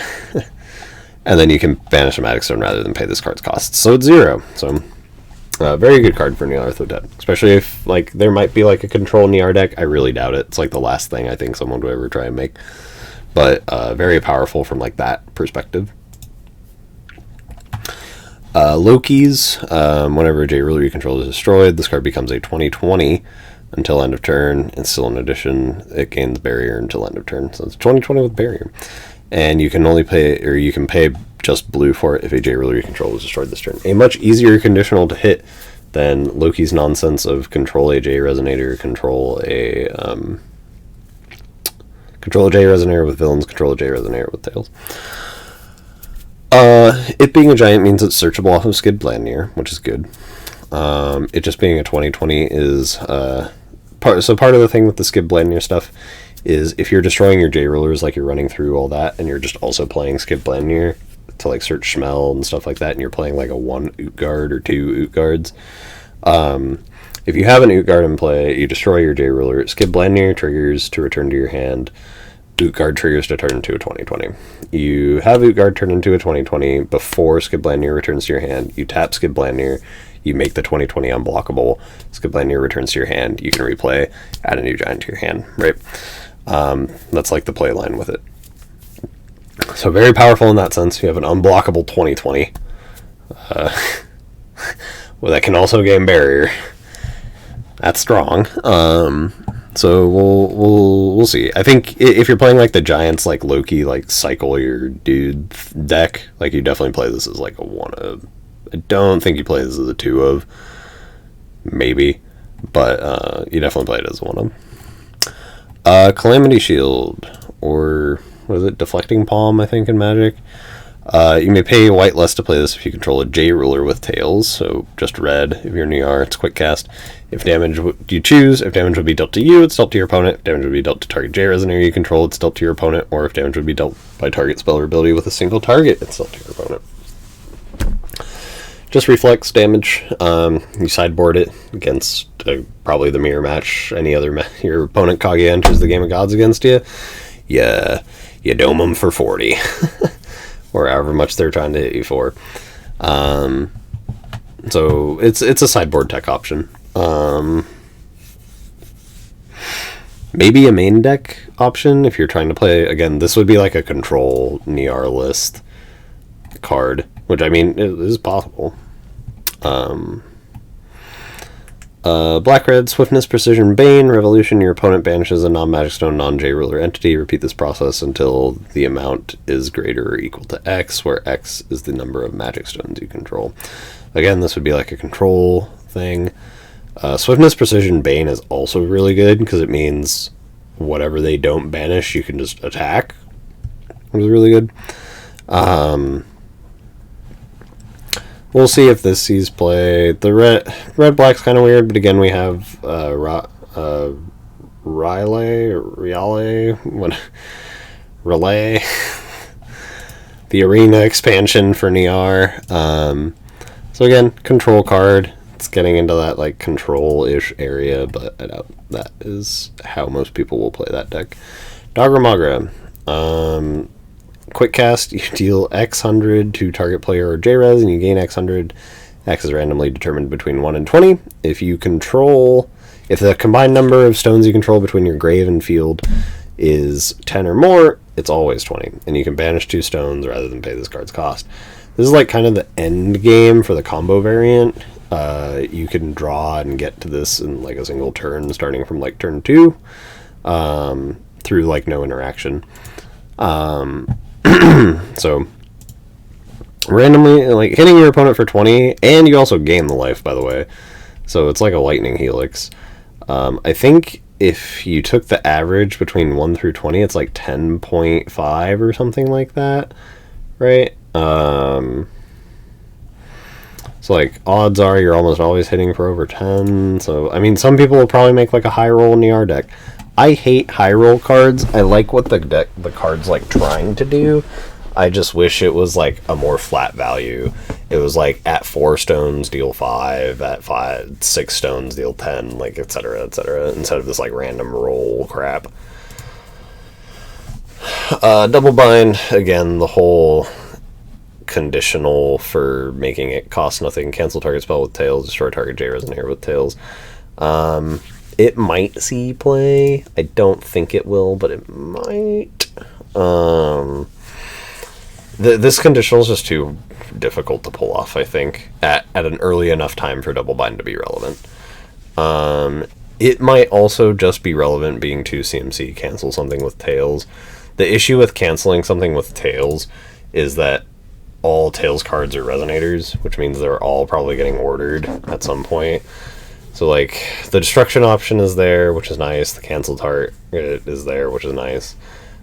And then you can banish a Magic Stone rather than pay this card's cost, so it's 0. So very good card for Niartho deck, especially if like there might be like a control Niar deck. I really doubt it. It's like the last thing I think someone would ever try and make, but very powerful from like that perspective. Loki's, whenever a J ruler you control is destroyed, this card becomes a 20/20 until end of turn, and still in addition it gains barrier until end of turn, so it's 20/20 with barrier. And you can only pay, or you can pay just blue for it if a J ruler you control is destroyed this turn. A much easier conditional to hit than Loki's nonsense of control a J resonator, control a J resonator with villains, control a J resonator with tails. It being a giant means it's searchable off of Skid Blandir, which is good. It just being a 20/20 is part of the thing with the Skid Blandir stuff is if you're destroying your J rulers, like you're running through all that, and you're just also playing Skid Blandir to like search Schmel and stuff like that, and you're playing like a 1 Utgard or 2 Utgards. If you have an Utgard in play, you destroy your J ruler. Skid Blandir triggers to return to your hand. Utgard triggers to turn into a 20/20. You have Utgard turn into a 20/20 before Skid Blandir returns to your hand. You tap Skid Blandir, you make the 20/20 unblockable. Skid Blandir returns to your hand. You can replay, add a new giant to your hand, right? That's like the play line with it. So very powerful in that sense. You have an unblockable 20/20. Well, that can also gain barrier. That's strong. So we'll see. I think if you're playing like the giants, like Loki, like cycle your dude deck, like you definitely play this as like a 1 of. I don't think you play this as a 2 of. Maybe, but you definitely play it as a 1 of. Calamity Shield, or what is it? Deflecting Palm, I think in Magic. You may pay white less to play this if you control a J ruler with tails, so just red if you're Niar, it's quick cast. If damage you choose, if damage would be dealt to you, it's dealt to your opponent. If damage would be dealt to target J resonator you control, it's dealt to your opponent. Or if damage would be dealt by target spell or ability with a single target, it's dealt to your opponent. Just reflects damage. You sideboard it against probably the mirror match. Any other your opponent Kaguya enters the Game of Gods against you. You dome them for 40. Or however much they're trying to hit you for. So it's a sideboard tech option. Maybe a main deck option if you're trying to play. Again, this would be like a control Niar list card, which I mean it is possible. Black red, swiftness, precision, bane, revolution. Your opponent banishes a non-magic stone, non-J ruler entity. Repeat this process until the amount is greater or equal to X, where X is the number of magic stones you control. Again, this would be like a control thing. Swiftness, precision, bane is also really good because it means whatever they don't banish, you can just attack, which is really good. We'll see if this sees play. The red black's kind of weird, but again we have Relay, the arena expansion for Niar. So again, control card. It's getting into that like control-ish area, but I doubt that is how most people will play that deck. Doggermagra. Quick cast, you deal X100 to target player or J-Res, and you gain X100. X is randomly determined between 1 and 20. If the combined number of stones you control between your grave and field is 10 or more, it's always 20. And you can banish 2 stones rather than pay this card's cost. This is like kind of the end game for the combo variant. You can draw and get to this in like a single turn, starting from like turn 2, through like no interaction. So randomly like hitting your opponent for 20, and you also gain the life, by the way. So it's like a lightning helix. I think if you took the average between 1 through 20, it's like 10.5 or something like that, right? So like odds are you're almost always hitting for over 10. So I mean, some people will probably make like a high roll in the R deck. I hate high roll cards. I like what the card's like trying to do. I just wish it was like a more flat value. It was like at 4 stones deal 5, at 6 stones deal 10, like etc. instead of this like random roll crap. Double bind, again, the whole conditional for making it cost nothing. Cancel target spell with tails, destroy target J resonator with tails. It might see play. I don't think it will, but it might. This conditional is just too difficult to pull off, I think, at an early enough time for double bind to be relevant. It might also just be relevant being 2 CMC, cancel something with tails. The issue with canceling something with tails is that all tails cards are resonators, which means they're all probably getting ordered at some point. So like the destruction option is there, which is nice. The cancel tart is there, which is nice.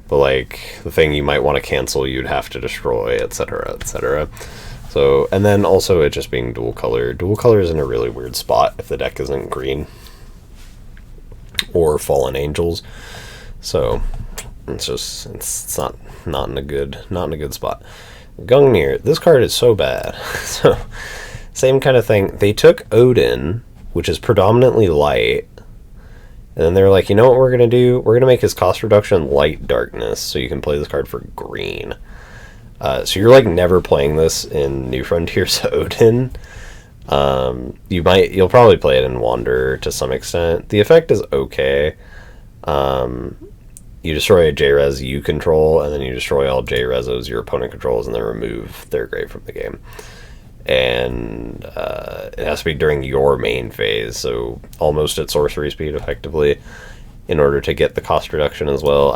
But like the thing you might want to cancel, you'd have to destroy, etc., etc. So, and then also it just being dual color. Dual color is in a really weird spot if the deck isn't green or Fallen Angels. So it's not in a good spot. Gungnir, this card is so bad. So same kind of thing. They took Odin, which is predominantly light, and then they're like, you know what we're going to do? We're going to make his cost reduction light darkness, so you can play this card for green. So you're like never playing this in New Frontiers Odin. You'll probably play it in Wanderer to some extent. The effect is okay. You destroy a J-Res you control, and then you destroy all J-Resos your opponent controls, and then remove their grave from the game. And it has to be during your main phase, so almost at sorcery speed, effectively, in order to get the cost reduction as well.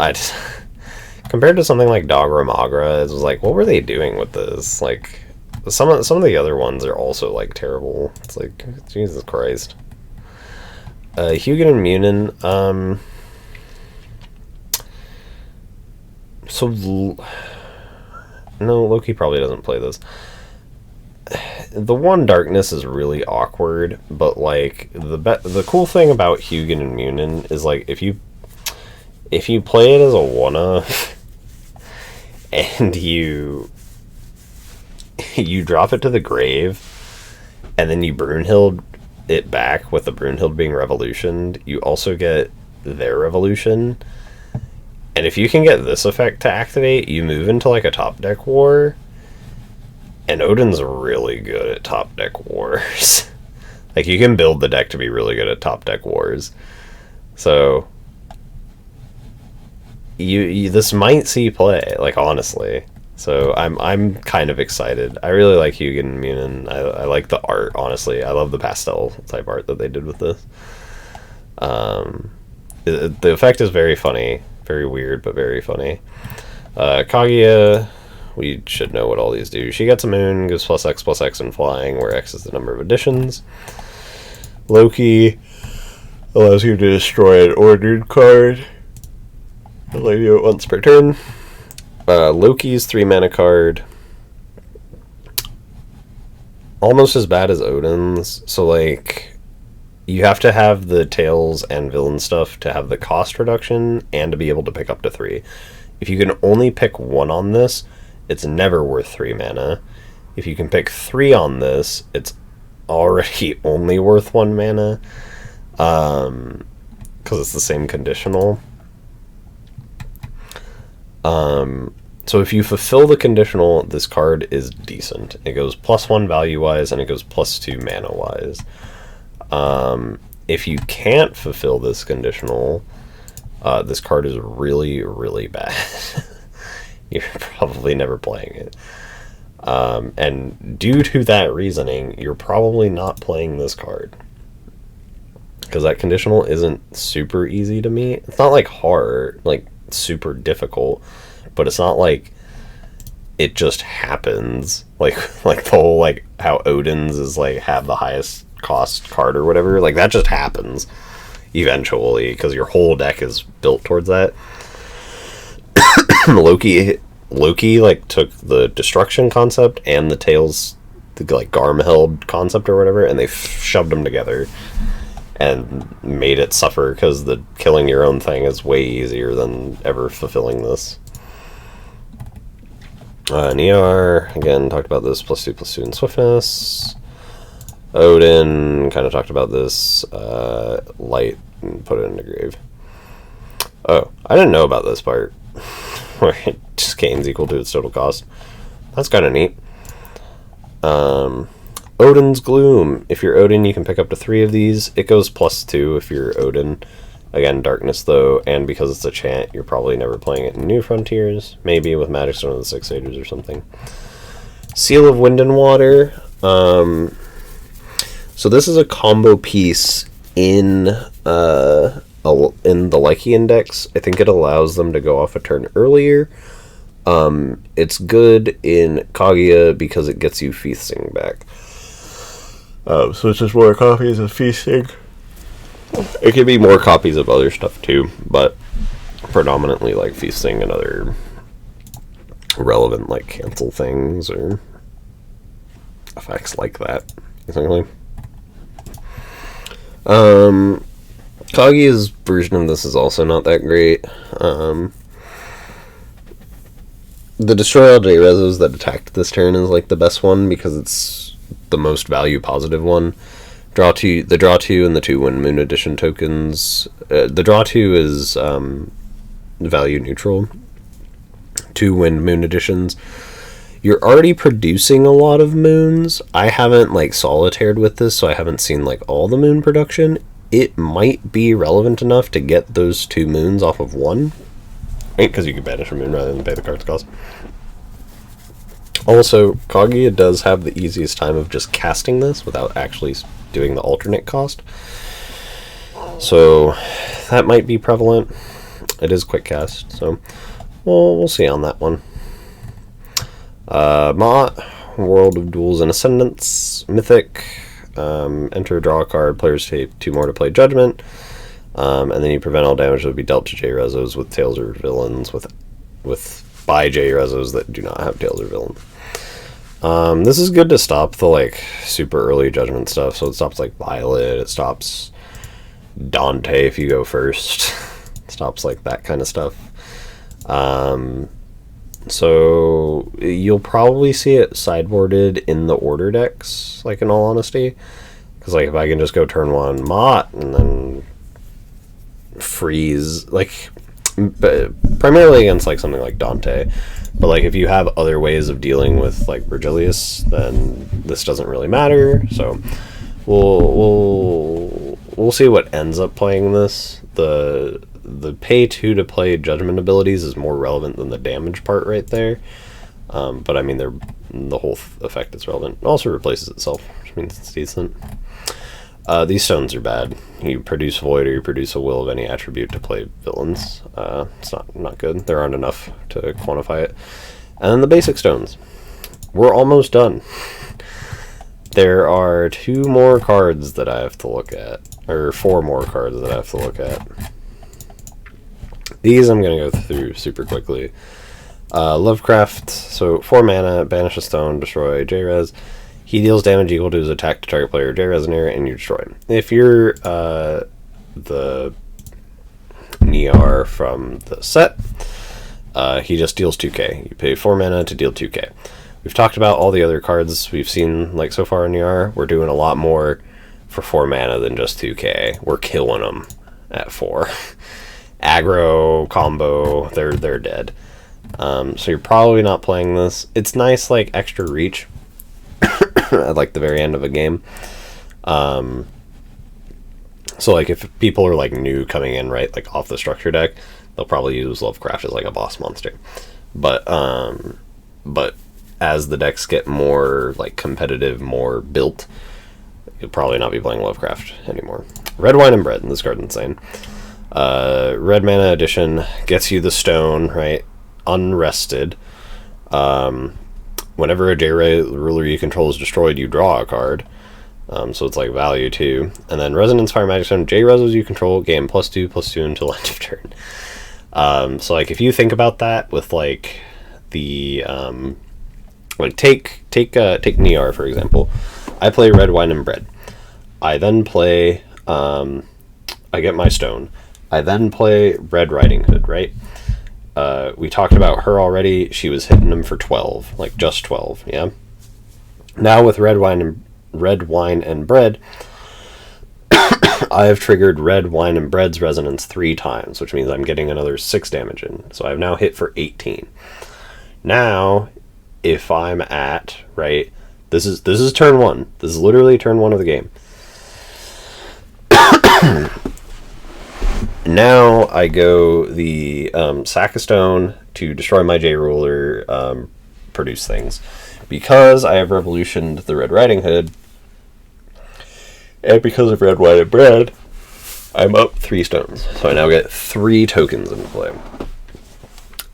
Compared to something like Doggermagra, it was like, what were they doing with this? Like, some of the other ones are also like terrible. It's like, Jesus Christ. Hugin and Munin. No, Loki probably doesn't play this. The one darkness is really awkward, but like the cool thing about Hugin and Munin is like if you play it as a one-off and you drop it to the grave and then you Brunhild it back with the Brunhild being revolutioned, you also get their revolution. And if you can get this effect to activate, you move into like a top deck war. And Odin's really good at top deck wars. Like, you can build the deck to be really good at top deck wars. So, this might see play, like, honestly. So, I'm kind of excited. I really like Hugin and Munin. I like the art, honestly. I love the pastel type art that they did with this. The effect is very funny. Very weird, but very funny. Kaguya... We should know what all these do. She gets a moon, gives +X in flying, where X is the number of additions. Loki allows you to destroy an ordered card. I'll let you do it once per turn. Loki's 3-mana card. Almost as bad as Odin's. So, like, you have to have the tails and villain stuff to have the cost reduction and to be able to pick up to 3. If you can only pick 1 on this, it's never worth 3 mana. If you can pick 3 on this, it's already only worth 1 mana. Because it's the same conditional. So if you fulfill the conditional, this card is decent. It goes +1 value-wise, and it goes +2 mana-wise. If you can't fulfill this conditional, this card is really, really bad. You're probably never playing it. And due to that reasoning, you're probably not playing this card. Because that conditional isn't super easy to meet. It's not like hard, like super difficult, but it's not like it just happens. Like the whole, like, how Odin's is like have the highest cost card or whatever. Like, that just happens eventually because your whole deck is built towards that. Loki like took the destruction concept and the tails, the like Garmheld concept or whatever, and they shoved them together and made it suffer because the killing your own thing is way easier than ever fulfilling this. Niar, again, talked about this, +2/+2 in swiftness. Odin, kind of talked about this. Light, and put it in the grave. Oh, I didn't know about this part. Where it just gains equal to its total cost. That's kind of neat. Odin's Gloom. If you're Odin, you can pick up to 3 of these. It goes +2 if you're Odin. Again, darkness though, and because it's a chant, you're probably never playing it in New Frontiers. Maybe with Magic Stone of the Six Sages or something. Seal of Wind and Water. So this is a combo piece in the Loki index. I think it allows them to go off a turn earlier. It's good in Kaguya because it gets you feasting back. So it's just more copies of feasting. It could be more copies of other stuff too, but predominantly like feasting and other relevant like cancel things or effects like that, essentially. Kaguya's version of this is also not that great. The Destroy All J-Rezos that attacked this turn is like the best one because it's the most value positive one. The draw 2 and the 2 Wind Moon Edition tokens. The draw 2 is value neutral. 2 Wind Moon Editions. You're already producing a lot of moons. I haven't like solitaired with this, so I haven't seen like all the moon production. It might be relevant enough to get those 2 moons off of 1. Because you can banish a moon rather than pay the card's cost. Also, Kaguya does have the easiest time of just casting this without actually doing the alternate cost. So that might be prevalent. It is quick cast, so we'll see on that one. Mott, World of Duels and Ascendants, Mythic. Enter, draw a card, players take 2 more to play Judgment. And then you prevent all damage that would be dealt to J-Rezos with tails or villains by J-Rezos that do not have tails or villains. This is good to stop the like super early Judgment stuff. So it stops like Violet, it stops Dante if you go first. It stops like that kind of stuff. So you'll probably see it sideboarded in the order decks, like in all honesty. Because like if I can just go turn 1 Mott and then freeze, like primarily against like something like Dante, but like if you have other ways of dealing with like Virgilius, then this doesn't really matter. So we'll see what ends up playing this. The pay 2 to play Judgment abilities is more relevant than the damage part right there. But I mean the whole effect is relevant. It also replaces itself, which means it's decent. These stones are bad. You produce Void or you produce a Will of any attribute to play villains. It's not good. There aren't enough to quantify it. And then the basic stones. We're almost done. There are 2 more cards that I have to look at. Or 4 more cards that I have to look at. These I'm going to go through super quickly. Lovecraft. So 4 mana, banish a stone, destroy J-Rez. He deals damage equal to his attack to target player J Resonator, and you destroy him. If you're the Niar from the set, he just deals 2k. You pay 4 mana to deal 2k. We've talked about all the other cards we've seen like so far in Niar. We're doing a lot more for 4 mana than just 2k. We're killing them at 4. Aggro, combo, they're dead. So you're probably not playing this. It's nice, like, extra reach at like the very end of a game. So like if people are like new coming in, right, like off the structure deck, they'll probably use Lovecraft as like a boss monster. But as the decks get more like competitive, more built, you'll probably not be playing Lovecraft anymore. Red Wine and Bread, this card's insane. Red mana addition gets you the stone, right? Unrested. Whenever a J ruler you control is destroyed, you draw a card. So it's like value 2. And then Resonance Fire Magic Stone, J resos you control, gain +2/+2 until end of turn. So like if you think about that with like the like take Niar for example. I play Red Wine and Bread. I then play I get my stone. I then play Red Riding Hood, right? We talked about her already. She was hitting them for 12, like just 12, yeah? Now with Red Wine and Bread, I have triggered Red Wine and Bread's resonance 3 times, which means I'm getting another 6 damage in. So I've now hit for 18. Now, if I'm at, right, this is turn 1. This is literally turn 1 of the game. Now I go the sack a stone to destroy my J ruler, produce things. Because I have revolutioned the Red Riding Hood, and because of Red, White, and Bread, I'm up 3 stones. So I now get 3 tokens in play.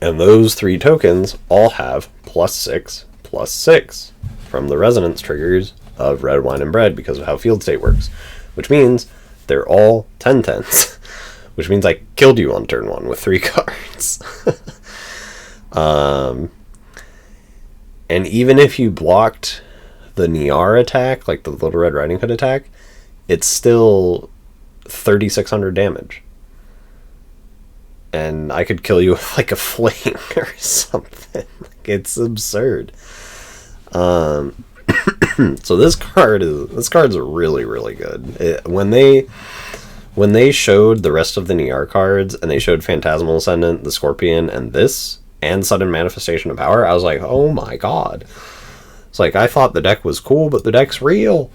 And those 3 tokens all have +6/+6 from the resonance triggers of Red Wine and Bread because of how field state works. Which means they're all 10/10s. Which means I killed you on turn 1 with 3 cards. And even if you blocked the Niar attack, like the Little Red Riding Hood attack, it's still 3,600 damage. And I could kill you with like a flame or something. Like, it's absurd. So this card's really, really good. When they showed the rest of the Niar cards, and they showed Phantasmal Ascendant, the Scorpion, and this, and Sudden Manifestation of Power, I was like, oh my god. It's like, I thought the deck was cool, but the deck's real.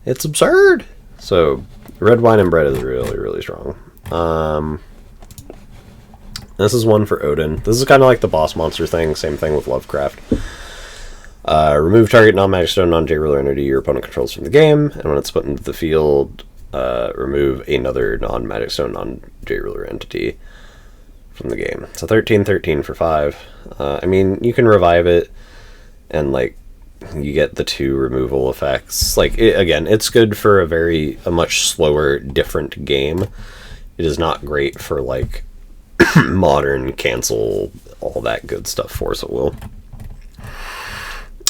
It's absurd. So, Red Wine and Bread is really, really strong. This is one for Odin. This is kind of like the boss monster thing, same thing with Lovecraft. Remove target non-magic stone, non-J ruler entity your opponent controls from the game, and when it's put into the field, remove another non-magic stone, non-J ruler entity from the game. So 13/13 for 5. I mean, you can revive it, and like you get the 2 removal effects. Like again, it's good for a much slower, different game. It is not great for like modern, cancel, all that good stuff. Force at will.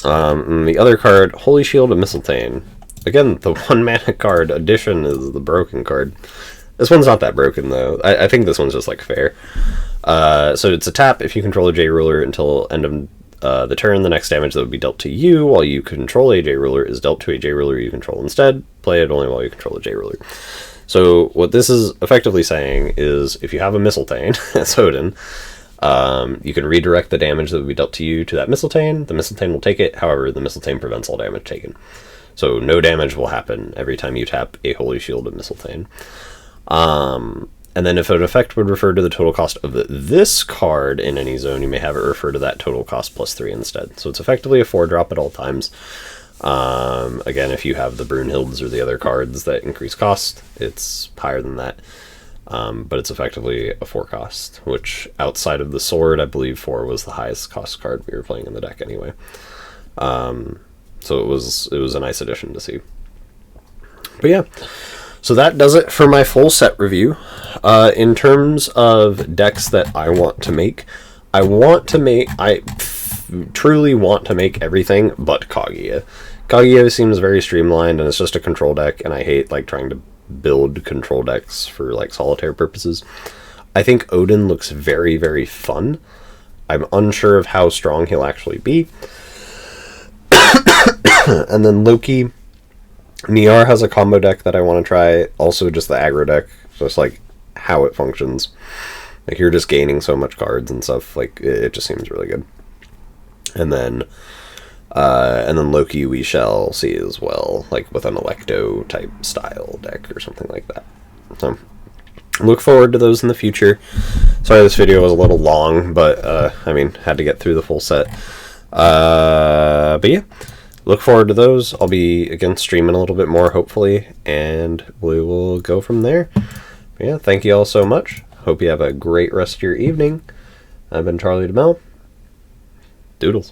And the other card, Holy Shield of Mistletoe. Again, the 1 mana card addition is the broken card. This one's not that broken, though. I think this one's just, like, fair. So it's a tap. If you control a J ruler until end of the turn, the next damage that would be dealt to you while you control a J ruler is dealt to a J ruler you control instead. Play it only while you control a J ruler. So what this is effectively saying is if you have a Mistletoe, as Odin, you can redirect the damage that would be dealt to you to that Mistletoe. The Mistletoe will take it. However, the Mistletoe prevents all damage taken. So no damage will happen every time you tap a Holy Shield of Mistletoe. And then if an effect would refer to the total cost of this card in any zone, you may have it refer to that total cost +3 instead. So it's effectively a 4-drop at all times. Again, if you have the Brunhilds or the other cards that increase cost, it's higher than that. But it's effectively a 4 cost, which outside of the sword, I believe 4 was the highest cost card we were playing in the deck anyway. So it was a nice addition to see. But yeah, so that does it for my full set review. In terms of decks that I want to make, I truly want to make everything but Kaguya. Kaguya seems very streamlined, and it's just a control deck, and I hate like trying to build control decks for like solitaire purposes. I think Odin looks very, very fun. I'm unsure of how strong he'll actually be. And then Loki. Niar has a combo deck that I want to try. Also just the aggro deck. Just like how it functions. Like you're just gaining so much cards and stuff. Like it just seems really good. And then Loki we shall see as well. Like with an Electo type style deck or something like that. So look forward to those in the future. Sorry this video was a little long, but I mean had to get through the full set. But yeah. Look forward to those. I'll be, again, streaming a little bit more, hopefully, and we will go from there. But yeah, thank you all so much. Hope you have a great rest of your evening. I've been Charlie DeMel. Doodles.